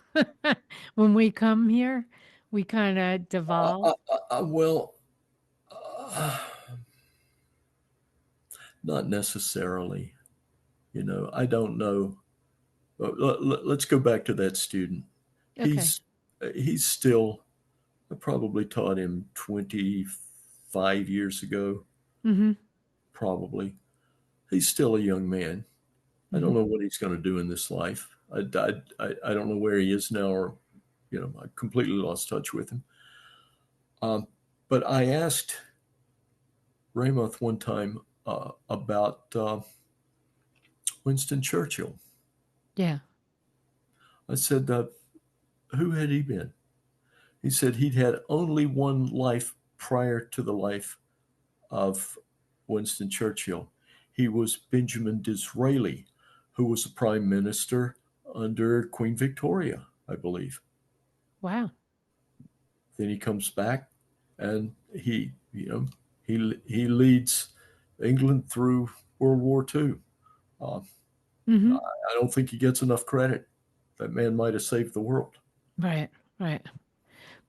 when we come here? We kind of devolve? Well, uh, not necessarily. I don't know. Let's go back to that student. Okay. He's still. I probably taught him 25 years ago. Mm-hmm. Probably. He's still a young man. I Mm-hmm. don't know what he's going to do in this life. I don't know where he is now, or I completely lost touch with him. But I asked Raymoth one time about Winston Churchill. Yeah. I said, who had he been? He said he'd had only one life prior to the life of Winston Churchill. He was Benjamin Disraeli, who was the prime minister under Queen Victoria, I believe. Wow. Then he comes back and he leads England through World War II. Uh, Mm-hmm. I don't think he gets enough credit. That man might have saved the world. Right. Right.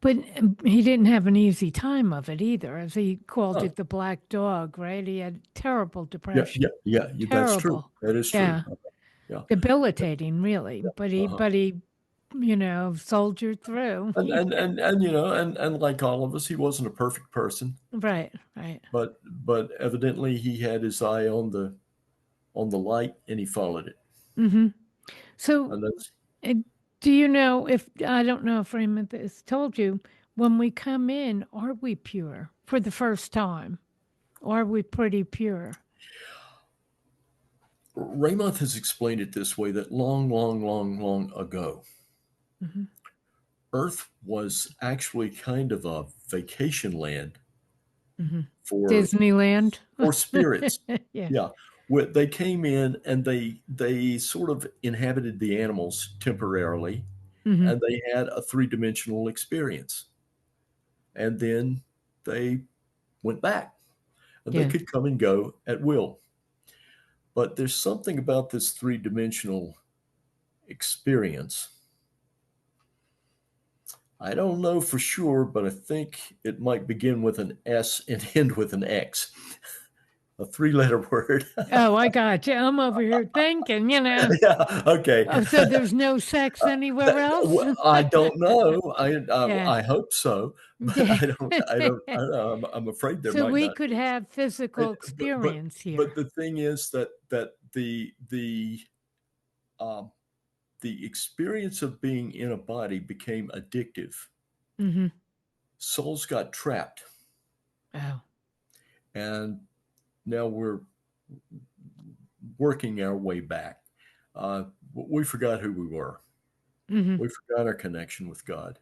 But he didn't have an easy time of it either, as he called Huh. it the black dog, right? He had terrible Yeah, yeah, depression. yeah. That's true. Terrible. That is true. Yeah. Yeah, Debilitating, really. But uh-huh. he, soldiered through. And like all of us, he wasn't a perfect person, Right. Right. but evidently he had his eye on the light and he followed it. Mm-hmm. So, And that's uh, do you know if I don't know if Raymond has told you when we come in, are we pure for the first time? Are we pretty pure? Raymoth has explained it this way that long, long, long, long ago, Mm-hmm. Earth was actually kind of a vacation land Mm-hmm. for Disneyland. spirits. Yeah. Yeah. They came in and they sort of inhabited the animals temporarily, Mm-hmm. and they had a three-dimensional experience. And then they went back, and they Yeah. could come and go at will. But there's something about this three-dimensional experience. I don't know for sure, but I think it might begin with an S and end with an X, a three-letter word. Oh, I got you. I'm over here thinking, Yeah. Okay. Oh, so there's no sex anywhere else? I don't know. Yeah. I hope so, but Yeah. I don't know. I'm afraid there So might we not could be. have And- physical experience but here. the thing is that um, the experience of being in a body became addictive. Mm-hmm. Souls got trapped, Oh. and now we're working our way back. We forgot who we were. Mm-hmm. We forgot our connection with God.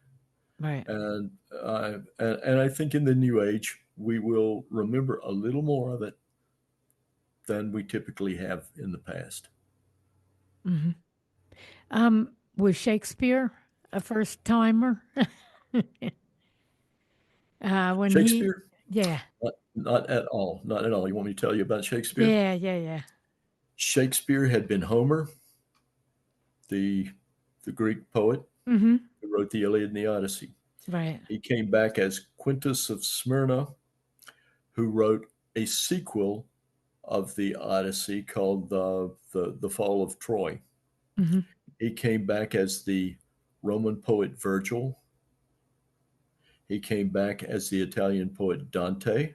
Right. And I think in the new age we will remember a little more of it than we typically have in the past. Mm-hmm. Was Shakespeare a first timer? When he, Shakespeare, yeah. Not at all. Not at all. You want me to tell you about Shakespeare? Yeah, yeah, yeah. Shakespeare had been Homer, the Greek poet Mm-hmm. who wrote the Iliad and the Odyssey. Right. He came back as Quintus of Smyrna, who wrote a sequel of the Odyssey called the Fall of Troy. Mm-hmm. He came back as the Roman poet Virgil. He came back as the Italian poet Dante.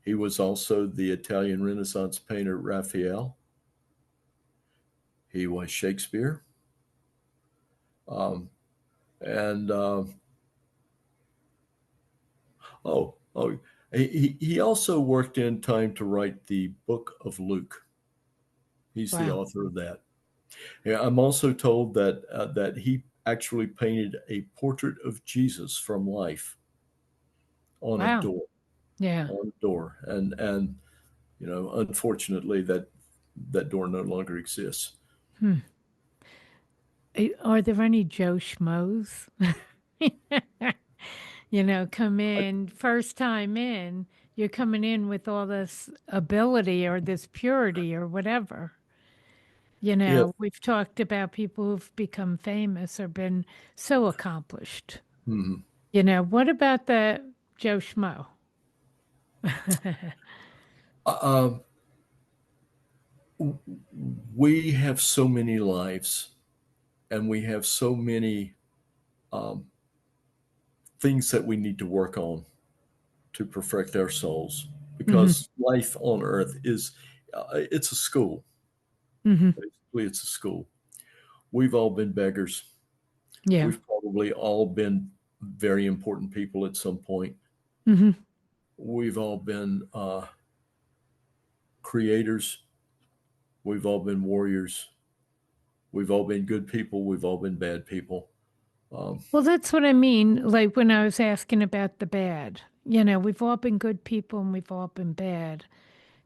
He was also the Italian Renaissance painter Raphael. He was Shakespeare. Um, and oh, oh, he also worked in time to write the Book of Luke. He's the Wow. author of that. Yeah, I'm also told that he actually painted a portrait of Jesus from life on a Wow. door, Yeah. and unfortunately that door no longer exists. Hmm. Are there any Joe Schmoes? Come in, first time in, you're coming in with all this ability or this purity or whatever. If We've talked about people who've become famous or been so accomplished. mhm. What about the Joe Schmo? Uh, we have so many lives, and we have so many um, things that we need to work on to perfect our souls, Hmm. because life on earth is it's a school. Hmm. Basically, it's a school. We've all been beggars. Yeah. We've probably all been very important people at some point. Hmm. We've all been creators. We've all been warriors. We've all been good people. We've all been bad people. Um, Well, that's what I mean. Like when I was asking about the bad, we've all been good people and we've all been bad.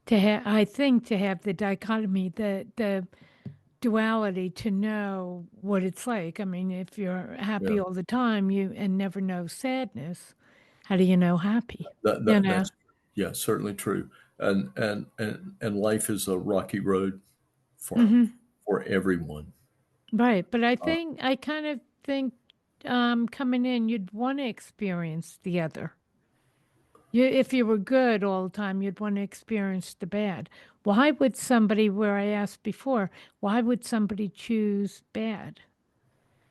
I think to have the dichotomy, the duality, to know what it's like. I mean, if you're yeah, happy all the time, and never know sadness, how do you know happy? that, You that know? that's yeah, certainly true. And life is a rocky road for Hmm. for everyone. Right. But Uh, I kind of think coming in, you'd want to experience the other. If you were good all the time, you'd want to experience the bad. Why would somebody, where I asked before, why would somebody choose bad?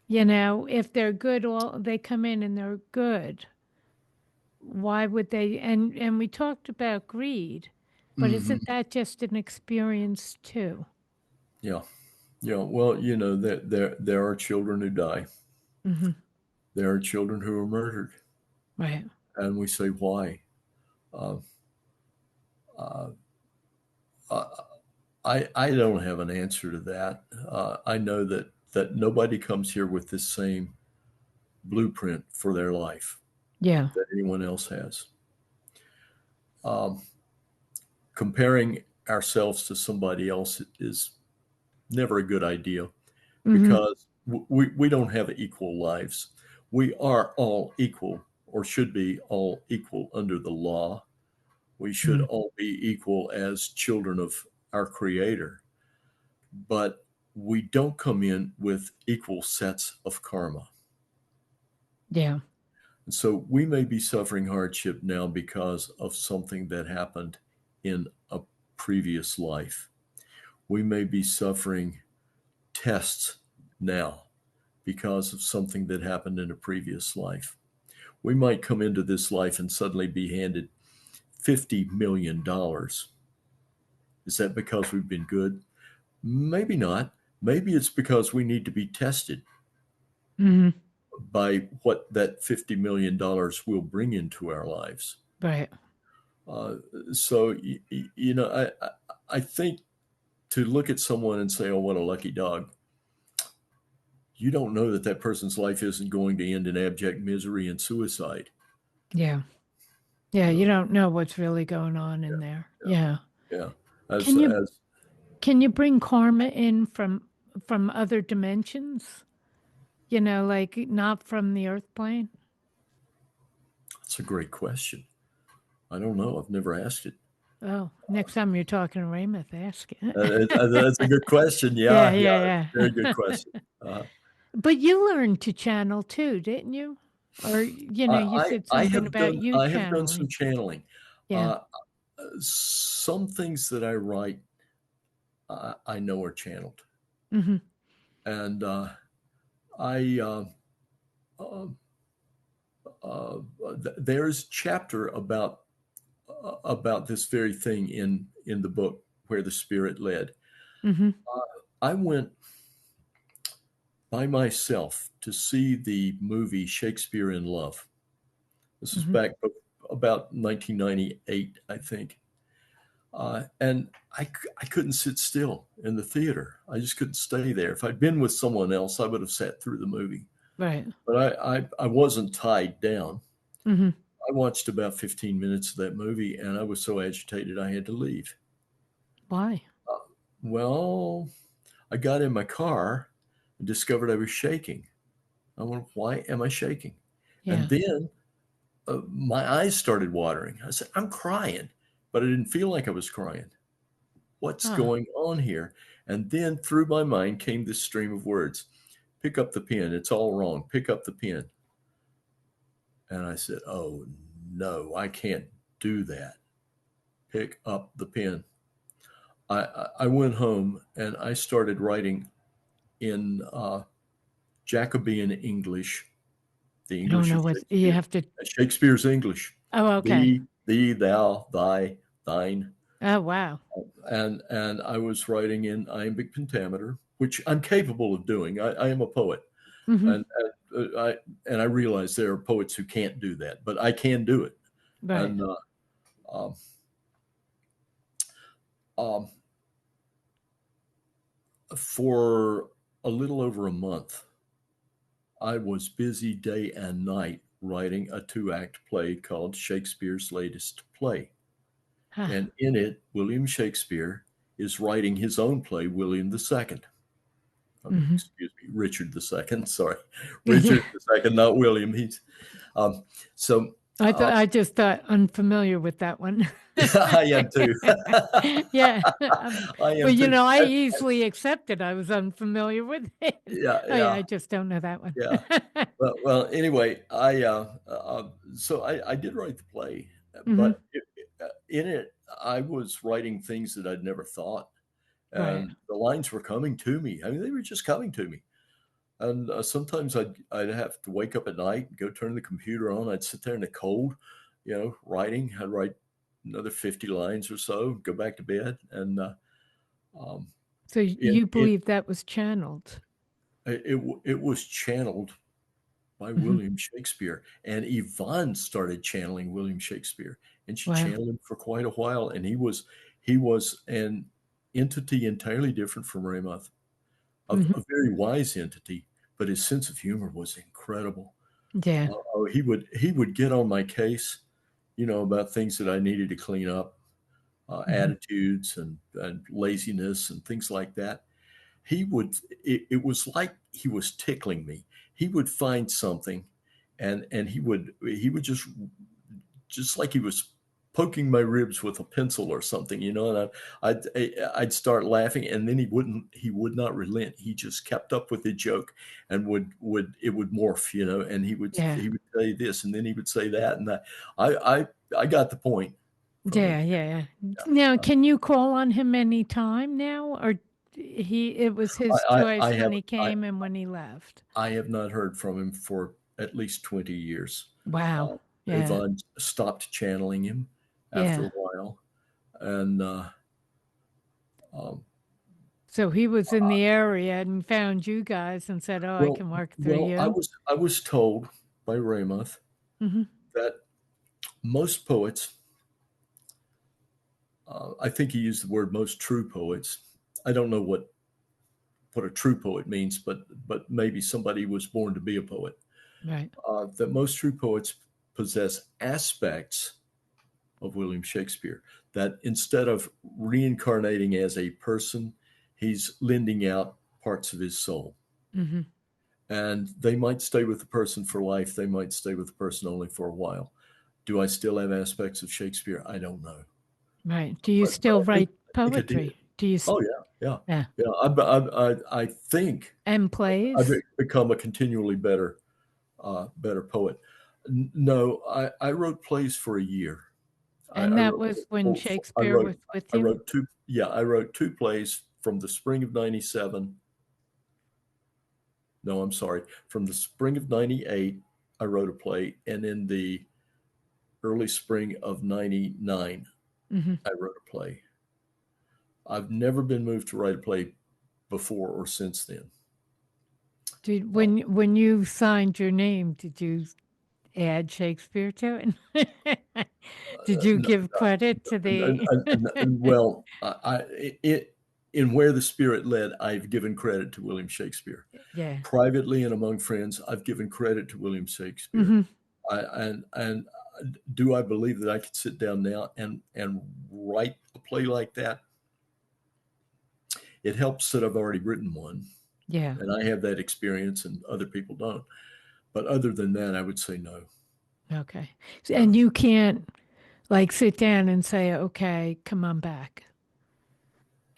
If they're good, they come in and they're good. Why would they? And we talked about greed, but mhm. isn't that just an experience too? Yeah, yeah. Well, there are children who die. Hmm. There are children who are murdered, Right. and we say why. Uh, uh, uh, I don't have an answer to that. I know that nobody comes here with this same blueprint for their life Yeah. that anyone else has. Um, Comparing ourselves to somebody else is never a good idea, Hmm. because we don't have equal lives. We are all equal, or should be all equal under the law. We should all be equal as children of our Creator, but we don't come in with equal sets of karma. Yeah. And so we may be suffering hardship now because of something that happened in a previous life. We may be suffering tests now because of something that happened in a previous life. We might come into this life and suddenly be handed $50 million. Is that because we've been good? Maybe not. Maybe it's because we need to be tested Hmm. by what that $50 million will bring into our lives. Right. Uh, so, I think to look at someone and say, oh, what a lucky dog, you don't know that that person's life isn't going to end in abject misery and suicide. Yeah. Yeah. You You know, don't know what's really going on in there. yeah, Yeah. yeah. As Can you as can you bring karma in from other dimensions? Like not from the earth plane? That's a great question. I don't know. I've never asked it. Oh, next time you're talking to Raymoth, ask it. That's a good question. Yeah, Yeah, yeah, yeah, very good yeah. question. Uh, But you learned to channel too, didn't you? Or, you said something about you I have done some channeling. channeling. Yeah. Uh, some things that I write, I know are channeled, Mm-hmm. and I um, there's a chapter about this very thing in the book where the spirit led. Mm-hmm. I went by myself to see the movie Shakespeare in Love. This was Mm-hmm. back about 1998, I think. And I couldn't sit still in the theater. I just couldn't stay there. If I'd been with someone else, I would have sat through the movie. Right. But I wasn't tied down. Mm-hmm. I watched about 15 minutes of that movie and I was so agitated I had to leave. Why? Uh, well, I got in my car and discovered I was shaking. I went, why am I shaking? And Yeah. then my eyes started watering. I said, I'm crying, but I didn't feel like I was crying. What's Huh. going on here? And then through my mind came this stream of words: pick up the pen. It's all wrong. Pick up the pen. And I said, oh, no, I can't do that. Pick up the pen. I went home and I started writing in Jacobean English, the I don't English know of what you Shakespeare, have to. Shakespeare's English. Oh, okay. Thee, thou, thy, thine. Oh, wow. And I was writing in iambic pentameter, which I'm capable of doing. I am a poet, Mm-hmm. and I realize there are poets who can't do that, but I can do it. Right. And um, um, for a little over a month, I was busy day and night writing a 2-act play called Shakespeare's Latest Play. Huh. And in it, William Shakespeare is writing his own play, William II. Mm-hmm. Excuse me, Richard II. Sorry, Yeah. Richard II, not William. He's um, so I just thought unfamiliar with that one. I am too. Yeah. I But am too. I easily accepted I was unfamiliar with it. Yeah, Oh yeah, yeah, I just don't know that one. yeah. Well, anyway, so I did write the play, Hmm. but in it, I was writing things that I'd never thought, Right. and the lines were coming to me. I mean, they were just coming to me. And sometimes I'd have to wake up at night, go turn the computer on. I'd sit there in the cold, writing. I'd write another 50 lines or so, go back to bed, and um, So it, you it believe that was channeled? it was channeled by Hmm. William Shakespeare, and Yvonne started channeling William Shakespeare, and she Wow. channeled him for quite a while, and he was an entity entirely different from Raymoth, Hmm. a very wise entity, but his sense of humor was incredible. Yeah. He would get on my case, about things that I needed to clean up, Hmm. attitudes and laziness and things like that. He would. It was like he was tickling me. He would find something, and he would just like he was poking my ribs with a pencil or something, and I'd start laughing, and then he would not relent. He just kept up with the joke, and it would morph, and he would Yeah. he would say this, and then he would say that, and I got the point from him. Yeah. Yeah. Yeah. Yeah. Now, can you call on him anytime now, or it was his I choice when have he came and when he left? I have not heard from him for at least 20 years. Wow. Uh, Yeah. Yvonne stopped channeling him after Yeah. a while, and um, So he was in the area and found you guys and said, "Oh, I well, can work through well, I you." was I was told by Raymoth Hmm. that most poets, I think he used the word most true poets. I don't know what a true poet means, but maybe somebody was born to be a poet. Right. That most true poets possess aspects of William Shakespeare. That instead of reincarnating as a person, he's lending out parts of his soul. Hmm. And they might stay with the person for life. They might stay with the person only for a while. Do I still have aspects of Shakespeare? I don't know. Right. Do you But still I think, write I think I did. poetry? Do you? Oh yeah, yeah, Yeah. yeah. I think And I've plays? become a continually better poet. No, I wrote plays for a year. And I that wrote was when I Shakespeare wrote was with I you? wrote two. Yeah, I wrote two plays from the spring of '97. No, I'm sorry, from the spring of '98. I wrote a play, and in the early spring of '99, Mm-hmm. I wrote a play. I've never been moved to write a play before or since then. Uh, When you signed your name, did you add Shakespeare to it? Did you no, give credit to the? well, in Where the Spirit Led, I've given credit to William Shakespeare. Yeah. Privately and among friends, I've given credit to William Shakespeare. Mm-hmm. And do I believe that I could sit down now and write a play like that? It helps that I've already written one, Yeah. and I have that experience, and other people don't. But other than that, I would say no. Okay. No. And you can't like sit down and say, okay, come on back.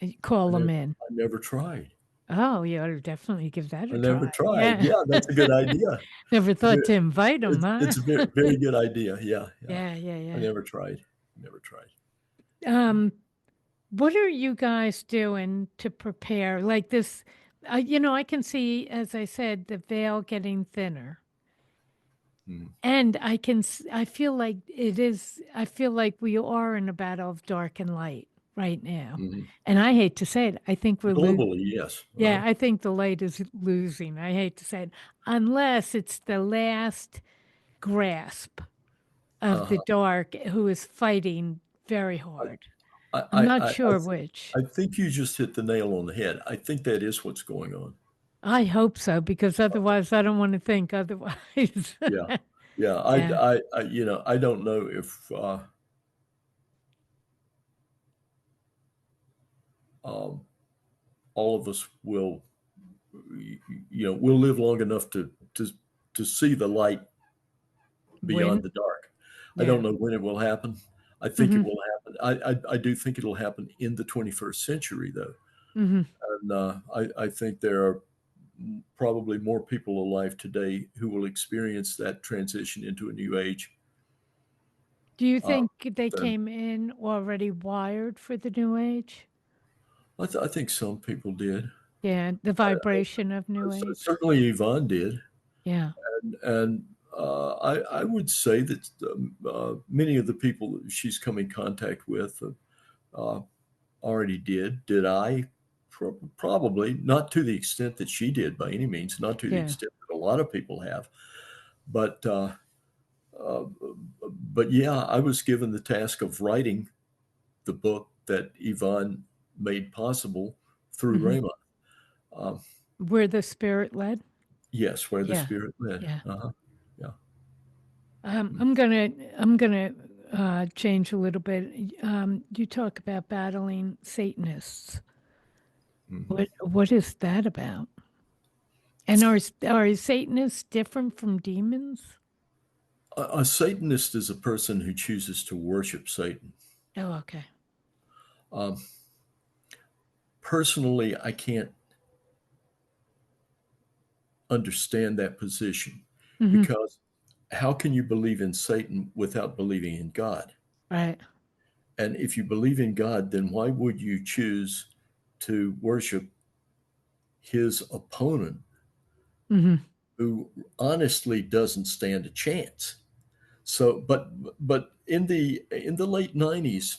And call them in. I never tried. Oh, you ought to definitely give that I a never try. tried. Yeah. Yeah, that's a good idea. Never thought to invite them, huh? It's a very, very good idea. Yeah, yeah. Yeah, yeah, I yeah. never tried. Never tried. Um, what are you guys doing to prepare? Like this, I can see, as I said, the veil getting thinner. Mm. And I feel like I feel like we are in a battle of dark and light right now. Mhm. And I hate to say it, I think we're losing. Globally, yes. Yeah, I think the light is losing. I hate to say it, unless it's the last grasp of the Uh-huh. dark who is fighting very hard. I, I'm I, not I, sure which. I think you just hit the nail on the head. I think that is what's going on. I hope so, because otherwise, I don't want to think otherwise. Yeah, yeah. Yeah. I don't know if um, all of us will, we'll live long enough to see the light beyond When? the dark. I Yeah. don't know when it will happen. I think it Hmm. will happen. I do think it'll happen in the 21st century, though. Hmm. And I think there are probably more people alive today who will experience that transition into a new age. Do you Uh, think they than came in already wired for the new age? I think some people did. Yeah, the vibration of new age. Certainly, Yvonne did, Yeah. and I would say that many of the people that she's come in contact with uh, already did. Did I? Probably not to the extent that she did by any means, not to the Yeah. extent that a lot of people have. But uh, but yeah, I was given the task of writing the book that Yvonne made possible through Hmm. Raymoth. Um, Where the spirit led. yes, where the Yeah. spirit led. Yeah. Yeah. I'm gonna change a little bit. You talk about battling Satanists. Mhm. What is that about? And are Satanists different from demons? A Satanist is a person who chooses to worship Satan. Oh, okay. Um, Personally, I can't understand that position Hmm. because how can you believe in Satan without believing in God? Right. And if you believe in God, then why would you choose to worship his opponent Hmm. who honestly doesn't stand a chance? So, but in the late '90s,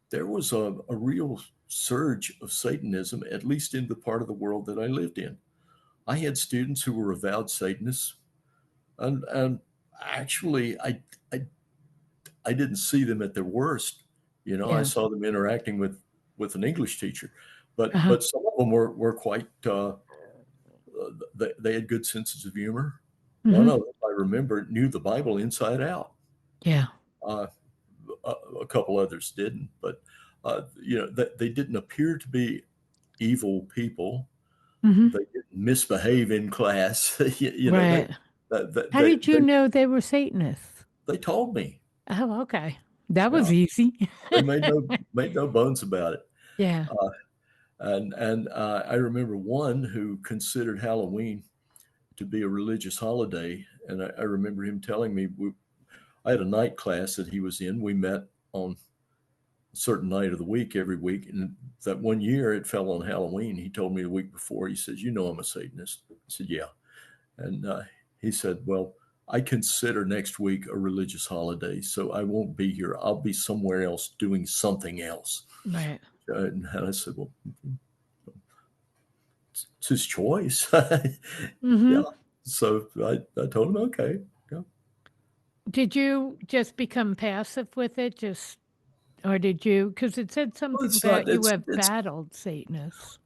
there was a real surge of Satanism, at least in the part of the world that I lived in. I had students who were avowed Satanists, and actually, I didn't see them at their worst. I Yeah. saw them interacting with an English teacher, Uh-huh. but some of them were quite. They had good senses of humor. One Hmm. of them, I remember, knew the Bible inside out. Yeah. Uh, a couple others didn't, but they didn't appear to be evil people. Hmm. They didn't misbehave in class. Right. How They did you know they were Satanists? they told me. Oh, okay. That was Yeah, easy. they made no bones about it. Yeah. And I remember one who considered Halloween to be a religious holiday, and I remember him telling me I had a night class that he was in. We met on a certain night of the week every week, and that one year it fell on Halloween. He told me the week before. He says, "You know, I'm a Satanist." I said, "Yeah," and he said, "Well, I consider next week a religious holiday, so I won't be here. I'll be somewhere else doing something else." Right. And I said, "Well, it's his choice." Hmm. Yeah. So I told him, okay. Yeah. Did you just become passive with it? Or did you, because it said Well, something it's not, about you have it's, battled Satanists.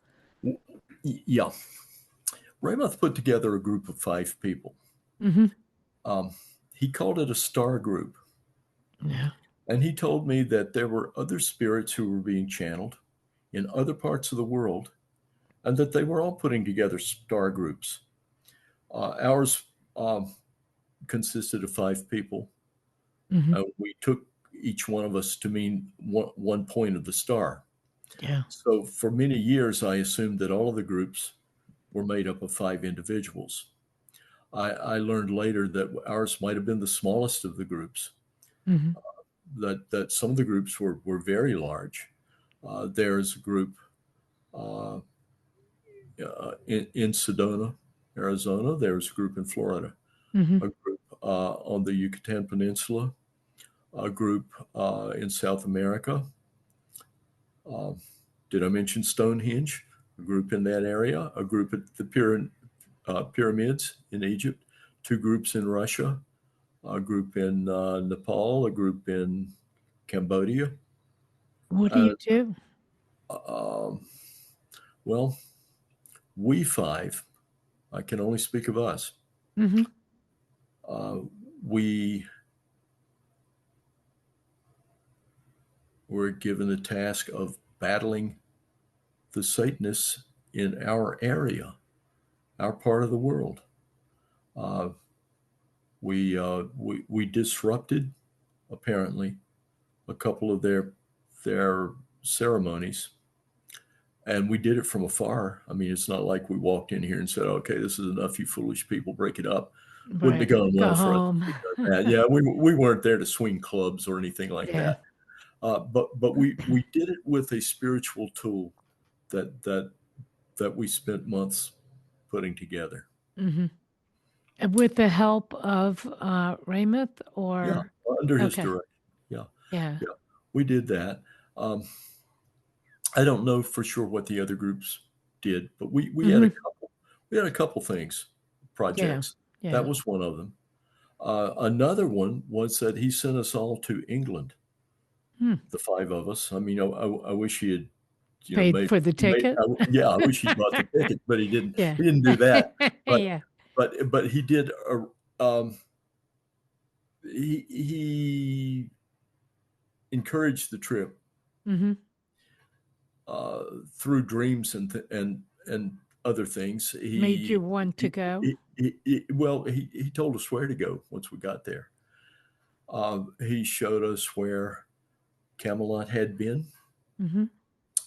yeah. Raymoth put together a group of 5 people. Hmm. Um, he called it a star group. Yeah. And he told me that there were other spirits who were being channeled in other parts of the world and that they were all putting together star groups. Ours consisted of 5 people. Hmm. We took each one of us to mean one point of the star. Yeah. So for many years, I assumed that all of the groups were made up of 5 individuals. I learned later that ours might have been the smallest of the groups, Hmm. that some of the groups were very large. There's a group uh, in Sedona, Arizona. There's a group in Florida, Hmm. a group on the Yucatan Peninsula, a group in South America. Uh, did I mention Stonehenge? A group in that area, a group at the pyramids in Egypt, 2 groups in Russia, a group in Nepal, a group in Cambodia. What do you And do? um, well, we 5, I can only speak of us, Hmm. uh, we were given the task of battling the Satanists in our area, our part of the world. Uh, we disrupted, apparently, a couple of their ceremonies, and we did it from afar. I mean, it's not like we walked in here and said, "Okay, this is enough, you foolish people, break it up." Wouldn't have Right. gone Go well for us home. if we'd done that. Yeah, we weren't there to swing clubs or anything like Yeah. that. But we did it with a spiritual tool that that that we spent months putting together. Hmm. With the help of Raymoth Yeah, or, under his okay. direction. Yeah, Yeah. yeah, we did that. Um, I don't know for sure what the other groups did, but Hmm. we had a couple things, Yeah. projects. That Yeah. was one of them. Another one was that he sent us all to England, Hmm. the 5 of us. I mean, I wish he had, Paid for the ticket. yeah, I wish he bought the ticket, but he didn't. Yeah. He didn't do that. But Yeah. but he did. He encouraged the trip Hmm. uh, through dreams and other things. Made you want to He, go. he told us where to go once we got there. He showed us where Camelot had been, Hmm.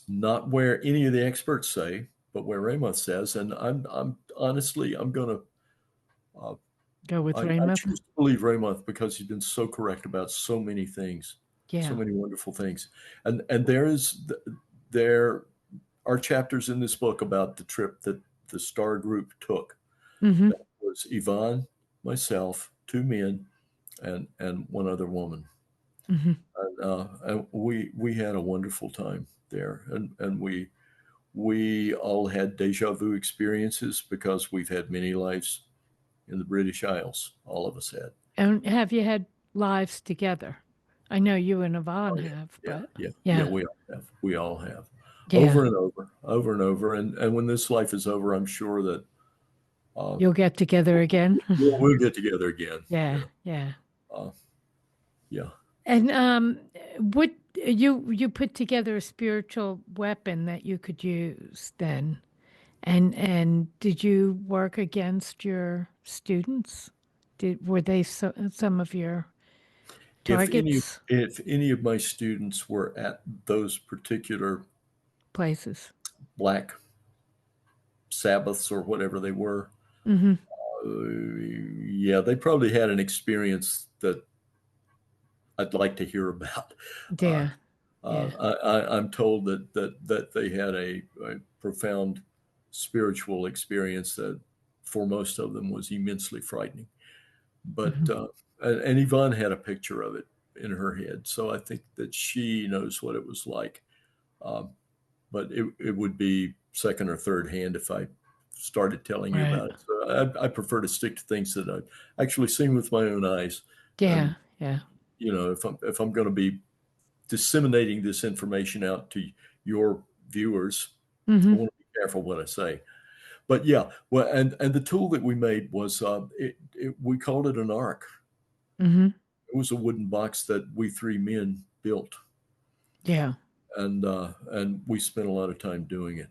not where any of the experts say, but where Raymoth says. And I'm honestly, I'm gonna. Uh, Go with I Raymoth. choose to believe Raymoth because he's been so correct about so many things, so Yeah. many wonderful things. And there are chapters in this book about the trip that the Star Group took. Hmm. That was Yvonne, myself, 2 men, and one other woman. Hmm. And we had a wonderful time there, and we all had deja vu experiences because we've had many lives in the British Isles. All of us had. And have you had lives together? I know you and Yvonne Oh yeah, have, yeah, but yeah, yeah. yeah. We all have. We all have. Yeah. Over and over, over and over. And when this life is over, I'm sure that uh, You'll get together again. we'll get together again. Yeah. Yeah, Yeah. uh, yeah. And what you put together a spiritual weapon that you could use then. And did you work against your students? Were they some of your targets, if any of my students were at those particular places. Black Sabbaths or whatever they were, Mm-hmm. yeah, they probably had an experience that I'd like to hear about. Uh, Yeah. Yeah. I'm told that they had a profound spiritual experience that, for most of them, was immensely frightening. But Mm-hmm. and Yvonne had a picture of it in her head, so I think that she knows what it was like. Um, but it would be second or third hand if I started telling you Right. about it. So I prefer to stick to things that I've actually seen with my own eyes. Yeah. And Yeah. if I'm going to be disseminating this information out to your viewers, I Mm-hmm. want to be careful what I say. But yeah, well, and the tool that we made was we called it an ark. Mm-hmm. It was a wooden box that we three men built, Yeah. and we spent a lot of time doing it.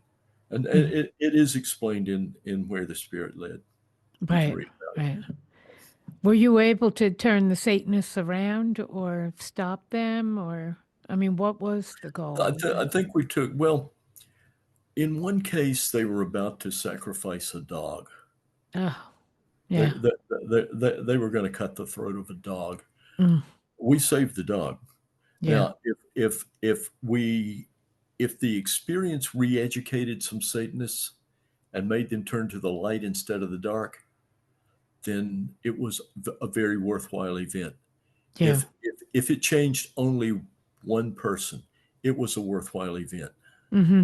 And Mm. it is explained in Where the Spirit Led. You can Right. read about it. Right. Were you able to turn the Satanists around or stop them? Or, I mean, what was the goal with I it? think we took, well, in one case, they were about to sacrifice a dog. Oh, They, yeah. they were going to cut the throat of a dog. Mm. We saved the dog. Yeah. Now, if the experience re-educated some Satanists and made them turn to the light instead of the dark, then it was a very worthwhile event. Yeah. If it changed only one person, it was a worthwhile event. Mm-hmm.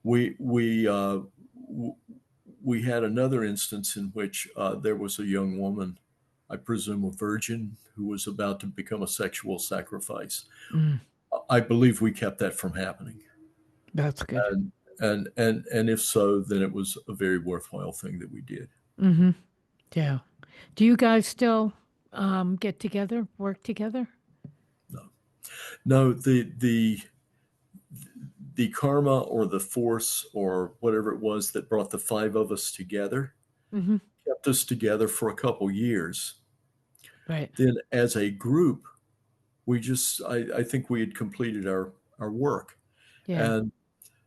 We we uh, we had another instance in which there was a young woman, I presume a virgin, who was about to become a sexual sacrifice. Mm. I believe we kept that from happening, That's good. and and if so, then it was a very worthwhile thing that we did. Mm-hmm. Yeah. Do you guys still get together, work together? No, no, the karma or the force or whatever it was that brought the five of us together Mm-hmm. kept us together for a couple years. Right. Then, as a group, I think we had completed our work, Yeah. and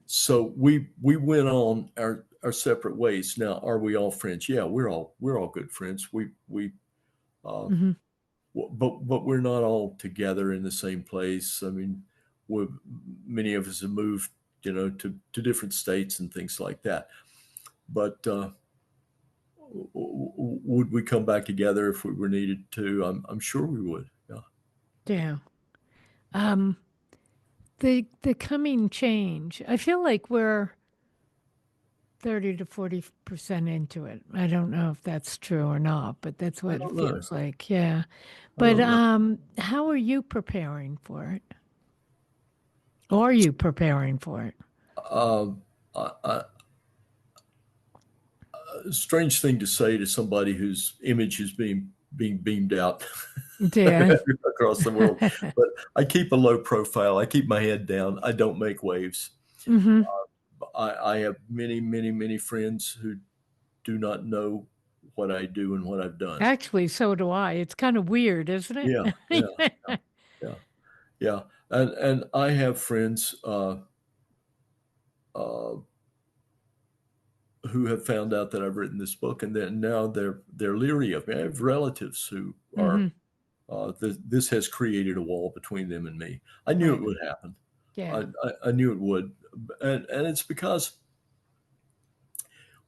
so we went on our separate ways. Now, are we all friends? Yeah, we're all good friends. Uh, Mm-hmm. but we're not all together in the same place. I mean, we many of us have moved, to different states and things like that. But would we come back together if we were needed to? I'm sure we would. Yeah. Yeah. Um, the coming change, I feel like we're 30 to 40% into it. I don't know if that's true or not, but that's I what it don't know. feels like. Yeah. I But don't know. how are you preparing for it? Are you preparing for it? Um, I, a strange thing to say to somebody whose image is being beamed out Yeah. across the world, but I keep a low profile. I keep my head down. I don't make waves. Mm-hmm. I have many friends who do not know what I do and what I've done. Actually, so do I. It's kind of weird, isn't Yeah, yeah, it? yeah, yeah. And I have friends uh, who have found out that I've written this book, and then now they're leery of me. I have relatives who are. Mm-hmm. This has created a wall between them and me. I knew it Right. would happen. Yeah. I knew it would, and it's because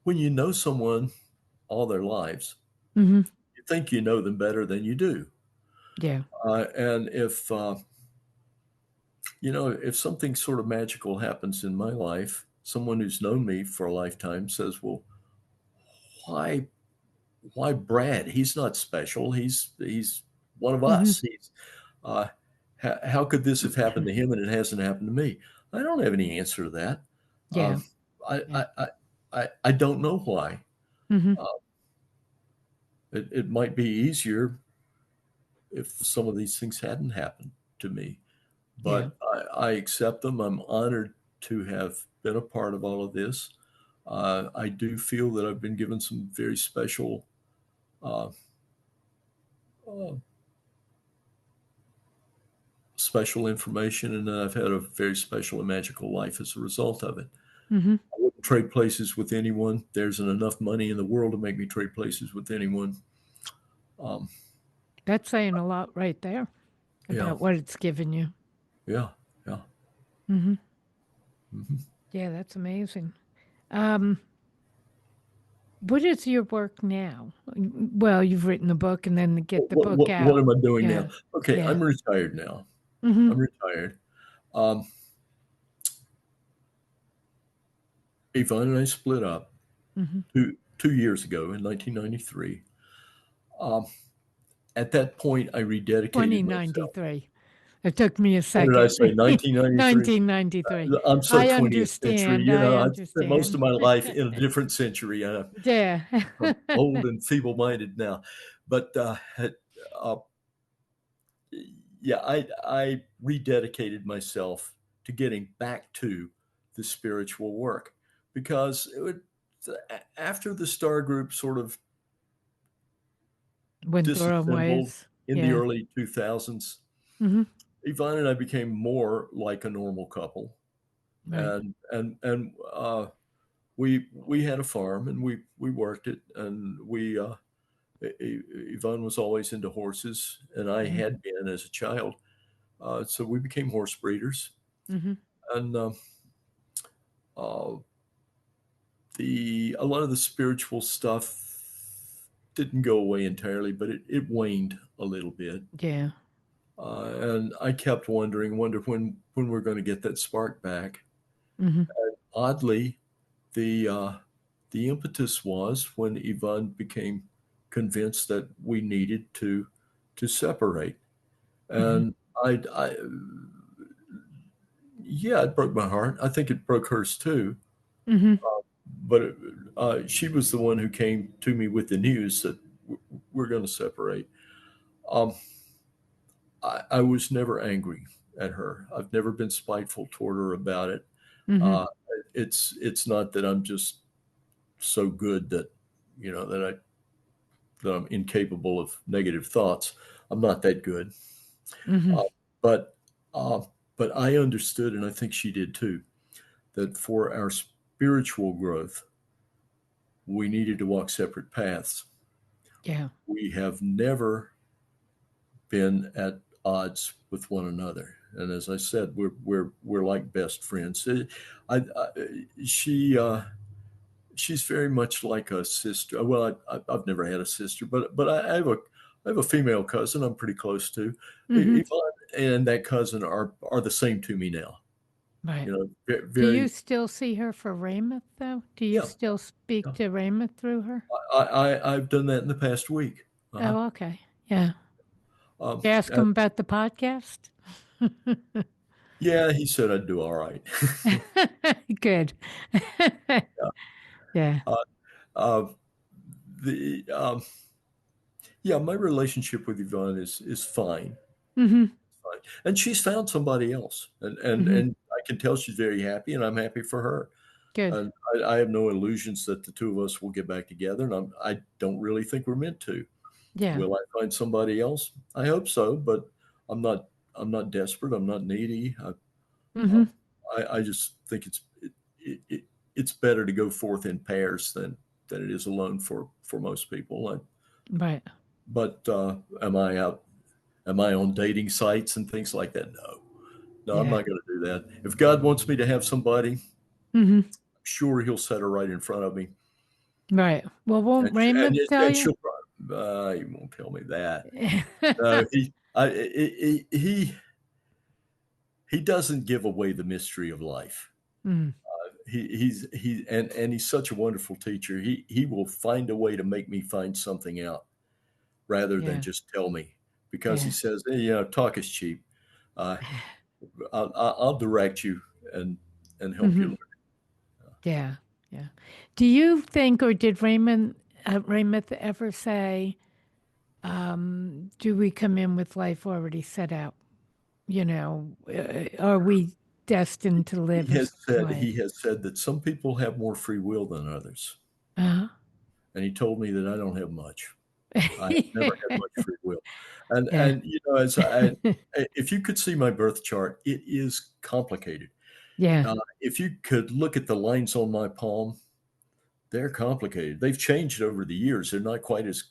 when you know someone all their lives, Mm-hmm. you think you know them better than you do. Yeah. And if something sort of magical happens in my life, someone who's known me for a lifetime says, "Well, why, why Brad? He's not special. He's one of Mm-hmm. us. Uh, how could this have happened to him and it hasn't happened to me?" I don't have any answer to that. Uh, Yeah. I, Yeah. I, I, I don't know why. Mm-hmm. Uh, it might be easier if some of these things hadn't happened to me, Yeah. but I accept them. I'm honored to have been a part of all of this. I do feel that I've been given some very special uh, uh, special information, and I've had a very special and magical life as a result of it. Mm-hmm. I wouldn't trade places with anyone. There isn't enough money in the world to make me trade places with anyone. That's saying a lot right there Yeah, about what it's given you. yeah, yeah. Mm-hmm. Mm-hmm. Yeah, that's amazing. What is your work now? Well, you've written a book and then to get the book What out. am I doing Yeah. now? Okay, Yeah. I'm retired now. Mm-hmm. I'm retired. Yvonne and I split up Mm-hmm. 2 years ago in 1993. At that point, I rededicated myself. 2093. It took me a What did I second. say? 1993. 1993. I'm so I 20th century. understand. You I know, I've spent most understand. of my life in a different century. Yeah. I'm old and feeble-minded now, but yeah, I rededicated myself to getting back to the spiritual work because after the star group sort of Went their own disassembled ways. in the Yeah. early 2000s, Mm-hmm. Yvonne and I became more like a normal couple, Right. and we had a farm and we worked it, and Yvonne was always into horses, and I Mm-hmm. had been as a child, so we became horse breeders, Mm-hmm. and uh, the a lot of the spiritual stuff didn't go away entirely, but it waned a little bit. Yeah. And I kept wonder when we're going to get that spark back. Mm-hmm. Oddly, the impetus was when Yvonne became convinced that we needed to separate, Mm-hmm. and I yeah, it broke my heart. I think it broke hers too. Mm-hmm. But she was the one who came to me with the news that we're going to separate. Um, I was never angry at her. I've never been spiteful toward her about it. Mm-hmm. Uh, it's not that I'm just so good that that I'm incapable of negative thoughts. I'm not that good. Mm-hmm. Uh, but uh, but I understood, and I think she did too, that for our spiritual growth, we needed to walk separate paths. Yeah. We have never been at odds with one another, and as I said, we're like best friends. She she's very much like a sister. Well, I've never had a sister, but I have a female cousin I'm pretty close to. Mm-hmm. Yvonne and that cousin are the same to me now. Right. You know, Do you very still see her for Raymoth, though? Do you yeah. still speak Yeah. to Raymoth through her? I've done that in the past week. Uh-huh. Oh, okay. Yeah. Um, You ask and him about the podcast? yeah, he said I'd do all right. Good. Yeah. uh, uh, the Yeah, my relationship with Yvonne is fine, Mm-hmm. fine, and she's found somebody else, Mm-hmm. and I can tell she's very happy, and I'm happy for her. Good. And I have no illusions that the two of us will get back together, and I don't really think we're meant to. Yeah. Will I find somebody else? I hope so, but I'm not. I'm not desperate. I'm not needy. Mm-hmm. Um, I just think it's better to go forth in pairs than it is alone for most people. Right. But am I out? Am I on dating sites and things like that? No, no, I'm Yeah. not going to do that. If God wants me to have somebody, Mm-hmm. I'm sure He'll set her right in front of me, Right. Well, won't Raymoth tell and you? she'll. He won't tell me that. No, he doesn't give away the mystery of life. Mm. And he's such a wonderful teacher. He will find a way to make me find something out rather than Yeah. just tell me, because he Yeah. says, hey, talk is cheap. Uh, I'll direct you and help you Mm-hmm. learn. Yeah. Yeah. Do you think, or did Raymoth ever say, do we come in with life already set out? Are we destined to live a certain way? He has said that some people have more free will than others, Uh-huh. and he told me that I don't have much. I have never had much free will. Yeah. And as if you could see my birth chart, it is complicated. Yeah. If you could look at the lines on my palm, they're complicated. They've changed over the years. They're not quite as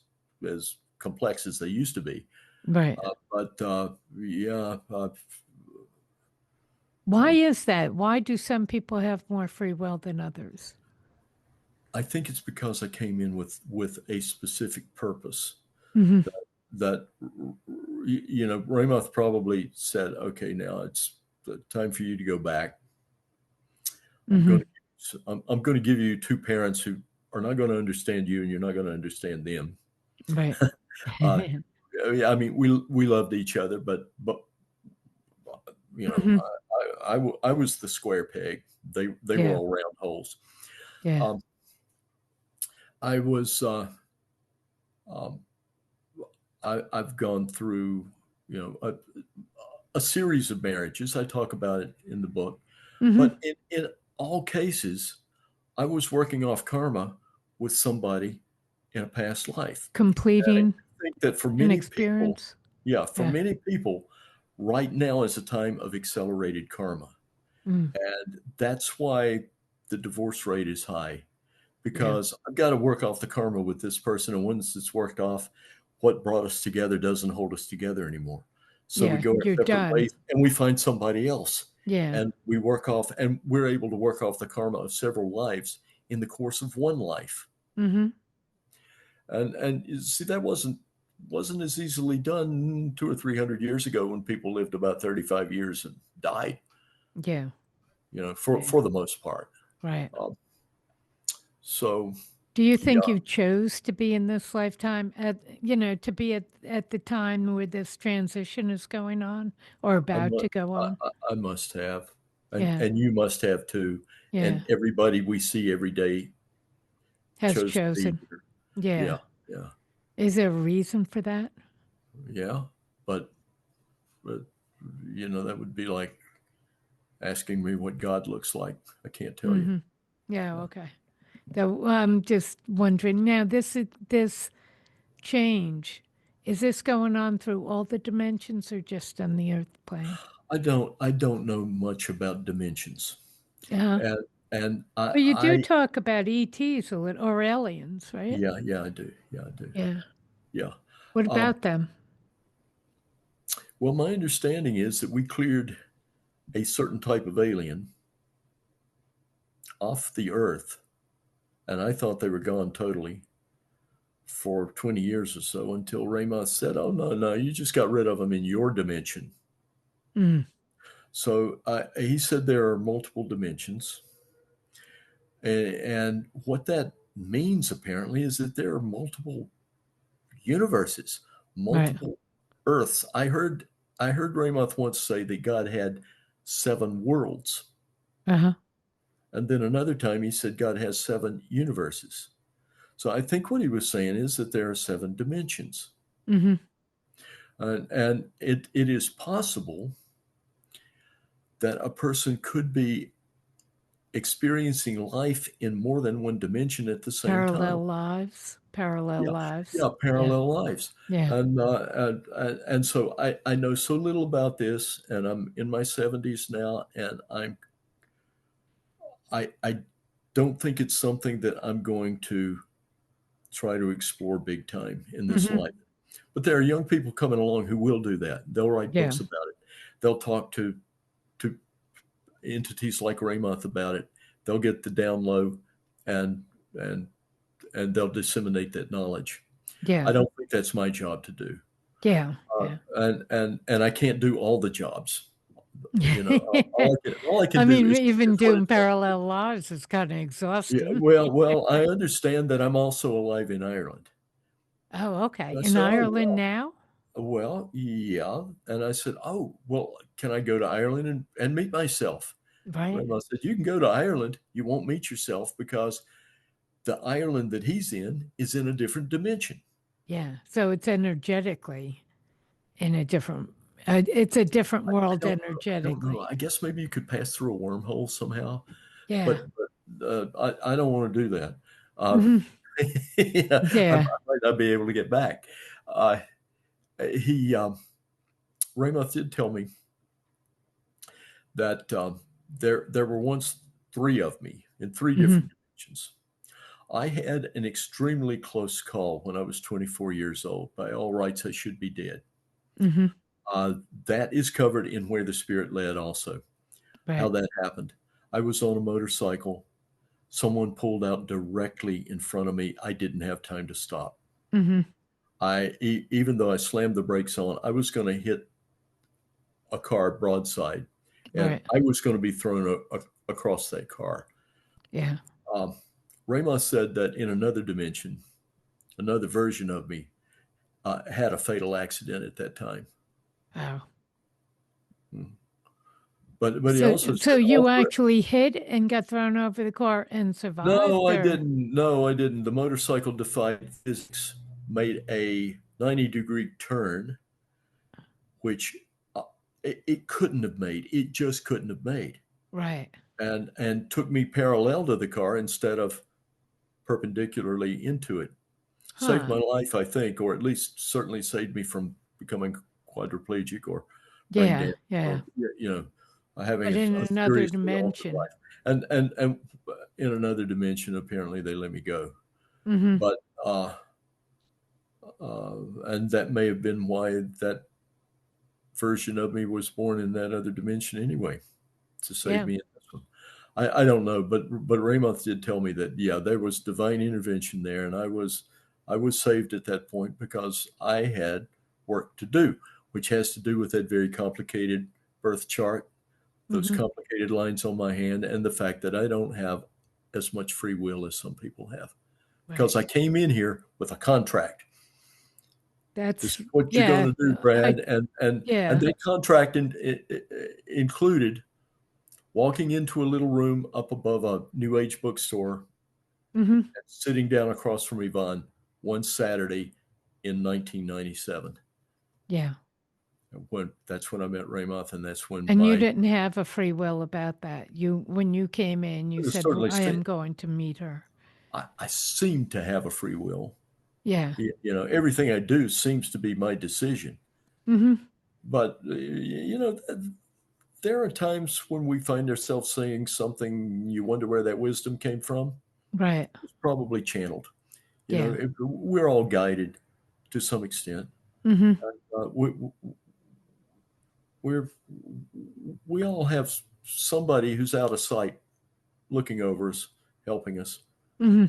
complex as they used to be. Right. But yeah, Why is that? Why do some people have more free will than others? I think it's because I came in with a specific purpose Hmm. that Raymoth probably said, okay, now it's the time for you to go back. I'm Hmm. going to I'm going to give you two parents who are not going to understand you, and you're not going to understand them. Right. Uh, I mean, we loved each other, but Hmm. I was the square peg. They were Yeah. all round holes. Yeah. Um, I was um, I've gone through a series of marriages. I talk about it in the book, Hmm. but in all cases, I was working off karma with somebody in a past life. And Completing I think that for an many people, experience. yeah, for Yeah. many people, right now is a time of accelerated karma. Mm. And that's why the divorce rate is high, Yeah. because I've got to work off the karma with this person. And once it's worked off, what brought us together doesn't hold us together anymore. So we Yeah. go our You're separate done. ways and we find somebody else. Yeah. And we work off, and we're able to work off the karma of several lives in the course of one life. Hmm. And you see, that wasn't as easily done 200 or 300 years ago, when people lived about 35 years and died, Yeah. for Yeah. the most part. Right. Um, so Do you yeah, think you chose to be in this lifetime to be at the time where this transition is going on or I, about mu- to go on? I must have, Yeah. and you must have too, Yeah. and everybody we see every day Has chose to be chosen. here. Yeah. Yeah, yeah, Is there a reason for that? yeah. But but that would be like asking me what God looks like. I can't tell you. Hmm. Yeah. Yeah. Okay. So I'm just wondering now, this change, is this going on through all the dimensions or just on the earth plane? I don't know much about dimensions, Yeah. and and But you do I talk about ETs or aliens, right? yeah, I do. Yeah, I do. Yeah. Yeah. What Um, about them? well, my understanding is that we cleared a certain type of alien off the Earth, and I thought they were gone totally for 20 years or so, until Raymoth said, "Oh no, no, you just got rid of them in your dimension." Mm. So he said there are multiple dimensions, and what that means apparently is that there are multiple universes, Right. multiple Earths. I heard Raymoth once say that God had 7 worlds, Uh-huh. and then another time he said God has 7 universes. So I think what he was saying is that there are 7 dimensions, Hmm. and it is possible that a person could be experiencing life in more than one dimension at the same time. Parallel lives. Parallel Yeah, lives. yeah, Yeah. parallel lives. Yeah. And so I know so little about this, and I'm in my 70s now, and I don't think it's something that I'm going to try to explore big time in this Hmm. life. But there are young people coming along who will do that. They'll write Yeah. books about it. They'll talk to entities like Raymoth about it. They'll get the down low, and and and they'll disseminate that knowledge. Yeah. I don't think that's my job to do. Yeah. Uh, Yeah. and I can't do all the jobs. All I I can do mean, is even let it doing help. parallel lives is kind of Yeah, exhausting. well, I understand that I'm also alive in Ireland. Oh, okay. And I In said, "Oh, Ireland now? well, yeah." And I said, "Oh, well, can I go to Ireland and meet myself?" Right. And I said, "You can go to Ireland. You won't meet yourself, because the Ireland that he's in is in a different dimension." Yeah. So it's energetically in a different, it's a different I world don't know. I don't know. energetically. I guess maybe you could pass through a wormhole somehow, Yeah. but I don't want to do that. Uh, Hmm. I Yeah. might not be able to get back. Uh, he Raymoth did tell me that there were once three of me in three Hmm. different dimensions. I had an extremely close call when I was 24 years old. By all rights, I should be dead. Hmm. That is covered in Where the Spirit Led also, how Right. that happened. I was on a motorcycle. Someone pulled out directly in front of me. I didn't have time to stop. Hmm. Even though I slammed the brakes on, I was going to hit a car broadside, and Right. I was going to be thrown across that car. Yeah. Um, Raymoth said that in another dimension, another version of me had a fatal accident at that time. Wow. But he So, also so said you all through. actually hit and got thrown over the car and No, survived, I or? didn't. No, I didn't. The motorcycle defied physics, made a 90-degree turn, which it couldn't have made. It just couldn't have made. Right. And took me parallel to the car instead of perpendicularly into it. Saved Huh. my life, I think, or at least certainly saved me from becoming quadriplegic or brain Yeah. damage Yeah. or having But in a another seriously altered dimension. life. And in another dimension, apparently they let me go. Hmm. But and that may have been why that version of me was born in that other dimension anyway, to save Yeah. me in this one. I don't know, but Raymoth did tell me that there was divine intervention there, and I was saved at that point because I had work to do, which has to do with that very complicated birth chart, those Hmm. complicated lines on my hand, and the fact that I don't have as much free will as some people have, because Right. I came in here with a contract. This That's, is what you're going yeah. to do, I, Brad, and yeah. that contract included walking into a little room up above a New Age bookstore Hmm. and sitting down across from Yvonne one Saturday in 1997. Yeah. That's when I met Raymoth, and that's when And you my didn't have a free will about that. When you came in, you said, certainly I am going to meet her. I seem to have a free will. Yeah. Everything I do seems to be my decision. Hmm. But there are times when we find ourselves saying something you wonder where that wisdom came from. Right. It's probably channeled. Yeah. We're all guided to some extent. Hmm. We, we're we all have somebody who's out of sight looking over us, helping us. Hmm.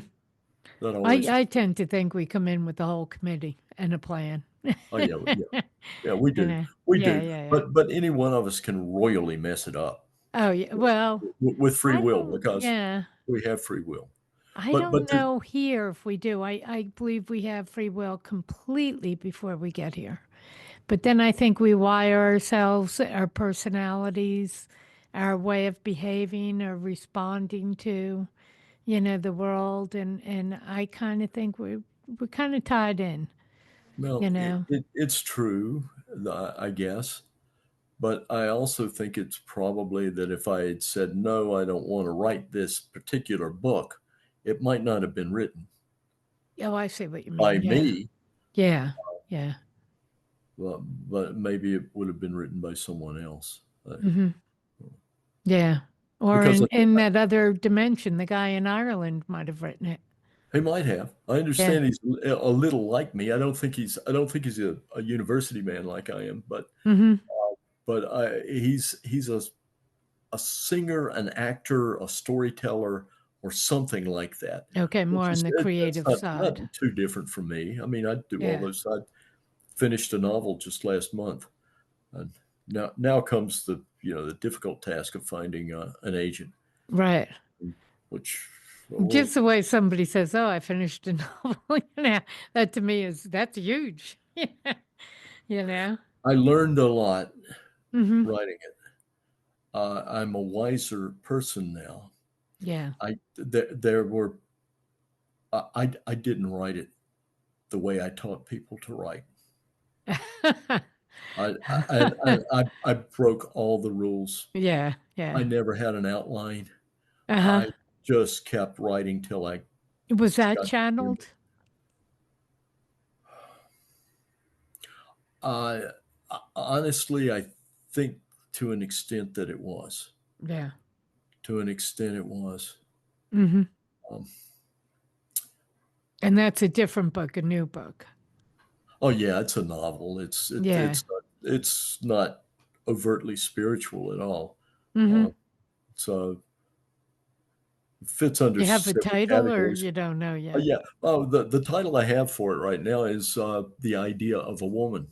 Not I, always. I tend to think we come in with the whole committee and a plan. Oh yeah, yeah, yeah. We You do, know? we Yeah, do. yeah, yeah. But any one of us can royally mess it up Oh, yeah. Well, with free I will don't, because yeah. we have free will. I But don't know here if we do. I believe we have free will completely before we get here. But then I think we wire ourselves, our personalities, our way of behaving or responding to, the world. And I kind of think we're kind of tied in, well, you know? it's true, I guess. But I also think it's probably that if I had said, no, I don't want to write this particular book, it might not have been written Oh, I see what you by mean. Yeah. me, Yeah. Yeah. but maybe it would have been written by someone else. Hmm. Yeah. Or Because in that other dimension, the guy in Ireland might have written it. he might have. I Yeah. understand he's a little like me. I don't think he's a university man like I am, Hmm. he's a singer, an actor, a storyteller, or something like that. Okay. Which More on is the that's creative not side. too different from me. I mean, I do all Yeah. those. I finished a novel just last month, and now comes the difficult task of finding an agent, Right. which well, Just the way somebody says, "Oh, I finished a novel," that to me that's huge. you know. I learned a lot Hmm. writing it. I'm a wiser person now. Yeah. There were I didn't write it the way I taught people to write. I broke all the rules. Yeah. I Yeah. never had an outline. Uh huh. I just kept writing till I Was that Got- channeled? Uh, Honestly, I think to an extent that it was. Yeah. To an extent, it was. Mm-hmm. Um, And that's a different book, a new book. oh yeah, it's a novel. Yeah. It's not overtly spiritual at all. Mm-hmm. Uh, so it fits under You have a several title or categories. you don't know Oh yet? yeah. Oh, the title I have for it right now is "The Idea of a Woman."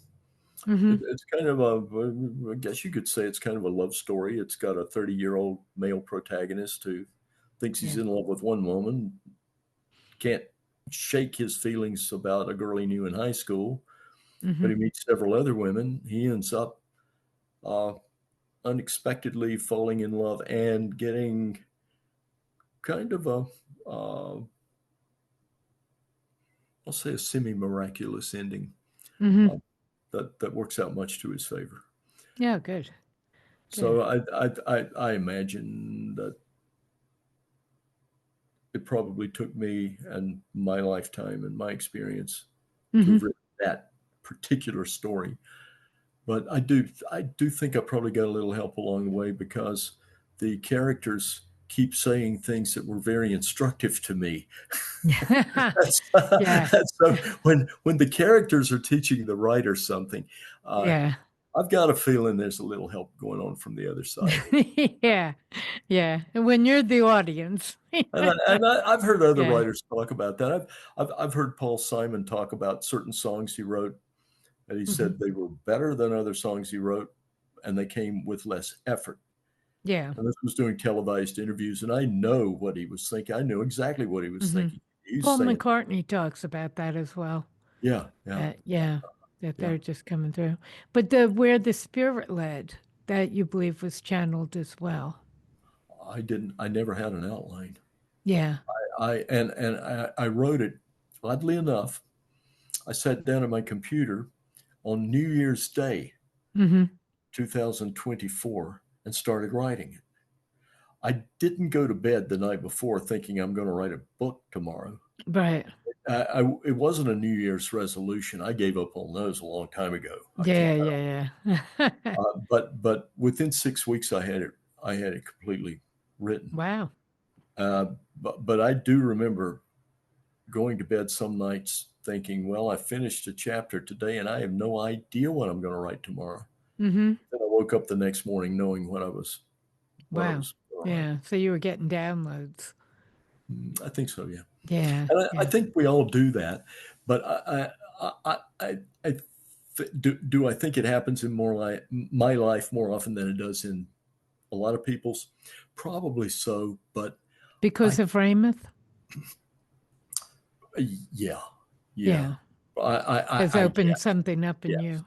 Mm-hmm. It's kind of a, I guess you could say it's kind of a love story. It's got a 30-year-old male protagonist who thinks he's Yeah. in love with one woman, can't shake his feelings about a girl he knew in high school, Mm-hmm. but he meets several other women. He ends up uh, unexpectedly falling in love and getting kind of uh, I'll say a semi-miraculous ending Mm-hmm. uh, that works out much to his favor. Yeah, good. Good. So I imagine that it probably took me and my lifetime and my experience to Mm-hmm. have written that particular story. But I do think I probably got a little help along the way because the characters keep saying things that were very instructive to me. Yeah. So when the characters are teaching the writer something, uh, Yeah. I've got a feeling there's a little help going on from the other side. Yeah. Yeah. And when you're the audience. I've heard other Yeah. writers talk about that. I've heard Paul Simon talk about certain songs he wrote, and he Mm-hmm. said they were better than other songs he wrote, and they came with less effort. Yeah. And this was doing televised interviews, and I know what he was thinking. I knew exactly what he was Mm-hmm. thinking. He's Paul saying, McCartney talks about that as well. "Yeah, yeah, Yeah, that yeah." they're just coming through. But the where the spirit led, that you believe was channeled as well. I didn't. I never had an outline. Yeah. I wrote it. Oddly enough, I sat down at my computer on New Year's Day, Mm-hmm. 2024, and started writing it. I didn't go to bed the night before thinking I'm going to write a book tomorrow. Right. It wasn't a New Year's resolution. I gave up on those a long time ago. I Yeah, can't. yeah, yeah. But within 6 weeks, I had it completely written. Wow. But I do remember going to bed some nights thinking, well, I finished a chapter today, and I have no idea what I'm going to write tomorrow. Mm-hmm. Then I woke up the next morning knowing what I was Wow. going to write. Yeah. So you were getting downloads. I think so, yeah. Yeah. And I Yeah. think we all do that, but do I think it happens in my life more often than it does in a lot of people's? Probably so, but Because I of Raymoth? yeah, yeah. Yeah. Has I opened guess something up in yes, you.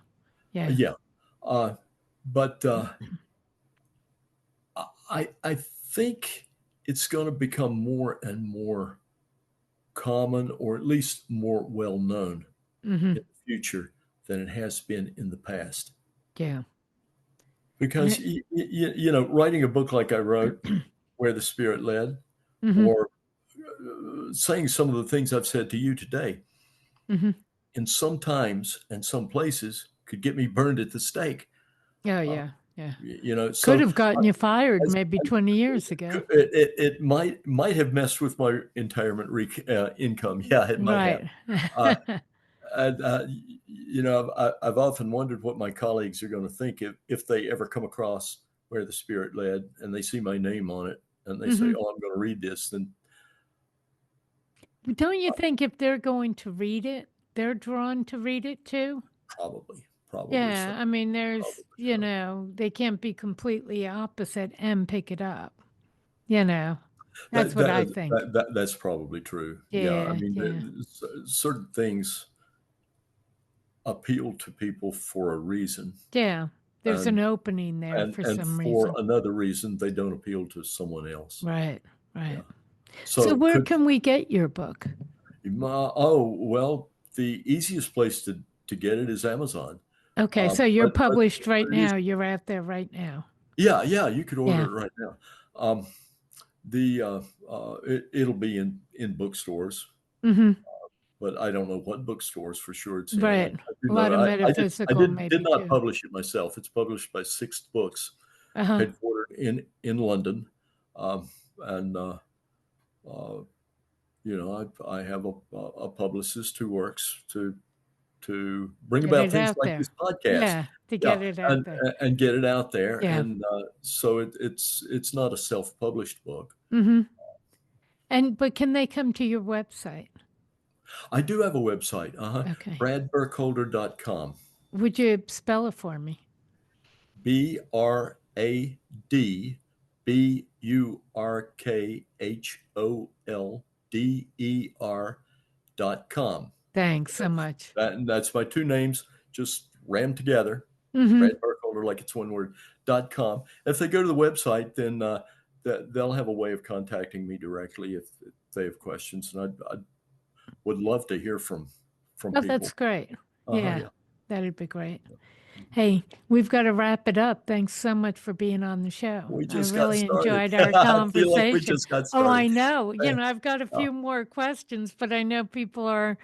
Yeah. yeah. But I think it's going to become more and more common, or at least more well known Mm-hmm. in the future than it has been in the past. Yeah. And Because writing a book like I wrote, Where the Spirit Led, mm-hmm. or saying some of the things I've said to you today, Mm-hmm. in some times and some places could get me burned at the stake. Oh, Uh, yeah. Yeah. Could so have gotten you fired as, maybe 20 years ago. it might have messed with my retirement income. Yeah, it might have. Right. Uh, and, I've often wondered what my colleagues are going to think if they ever come across Where the Spirit Led and they see my name on it and they say, Mm-hmm. "Oh, I'm going to read this." Then Don't you think if they're going to read it, they're drawn to read it too? probably so. Yeah. I mean, there's, Probably so. they can't be completely opposite and pick it up. That's That, what that, I think. that's probably true. Yeah, I Yeah. mean, Yeah. certain things appeal to people for a reason, Yeah. There's and an opening there for and some for reason. another reason, they don't appeal to someone else. Right. Yeah. Right. So So where can we get your book? well, the easiest place to get it is Amazon. Okay. So you're But published right it is, now. You're out there right now. yeah, you could order Yeah. it right now. Um, It'll be in bookstores, Mm-hmm. but I don't know what bookstores for sure it's in. Right. I do A lot know of I metaphysical, did maybe not too. publish it myself. It's published by Sixth Books, Uh-huh. headquartered in London, and I have a publicist who works to bring Get about it things out like there. this podcast. Yeah, to Yeah, get it out there. and get it out there, Yeah. and so it's not a self-published book. Mm-hmm. But can they come to your website? I do have a website, Okay. bradburkholder.com. Would you spell it for me? BradBurkholder.com. Thanks so much. That's my two names, just rammed together. Mm-hmm. Brad Burkholder, like it's one word, .com. If they go to the website, then they'll have a way of contacting me directly if they have questions. And I would love to hear from Oh, people. that's great. Yeah, Yeah. that'd be great. Hey, we've got to wrap it up. Thanks so much for being on the show. We I just really got started. enjoyed our I conversation. feel like we just got started. Oh, I know. I've got a few more questions, but I know people are,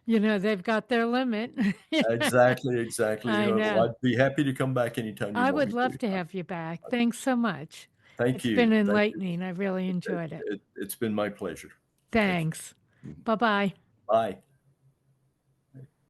they've got their limit. Exactly. I know. I'd be happy to come back anytime you I want would me love to have you back. Thanks so much. Thank you. It's been Thank you. enlightening. I really enjoyed it. It's been my pleasure. Thanks. Bye-bye. Bye.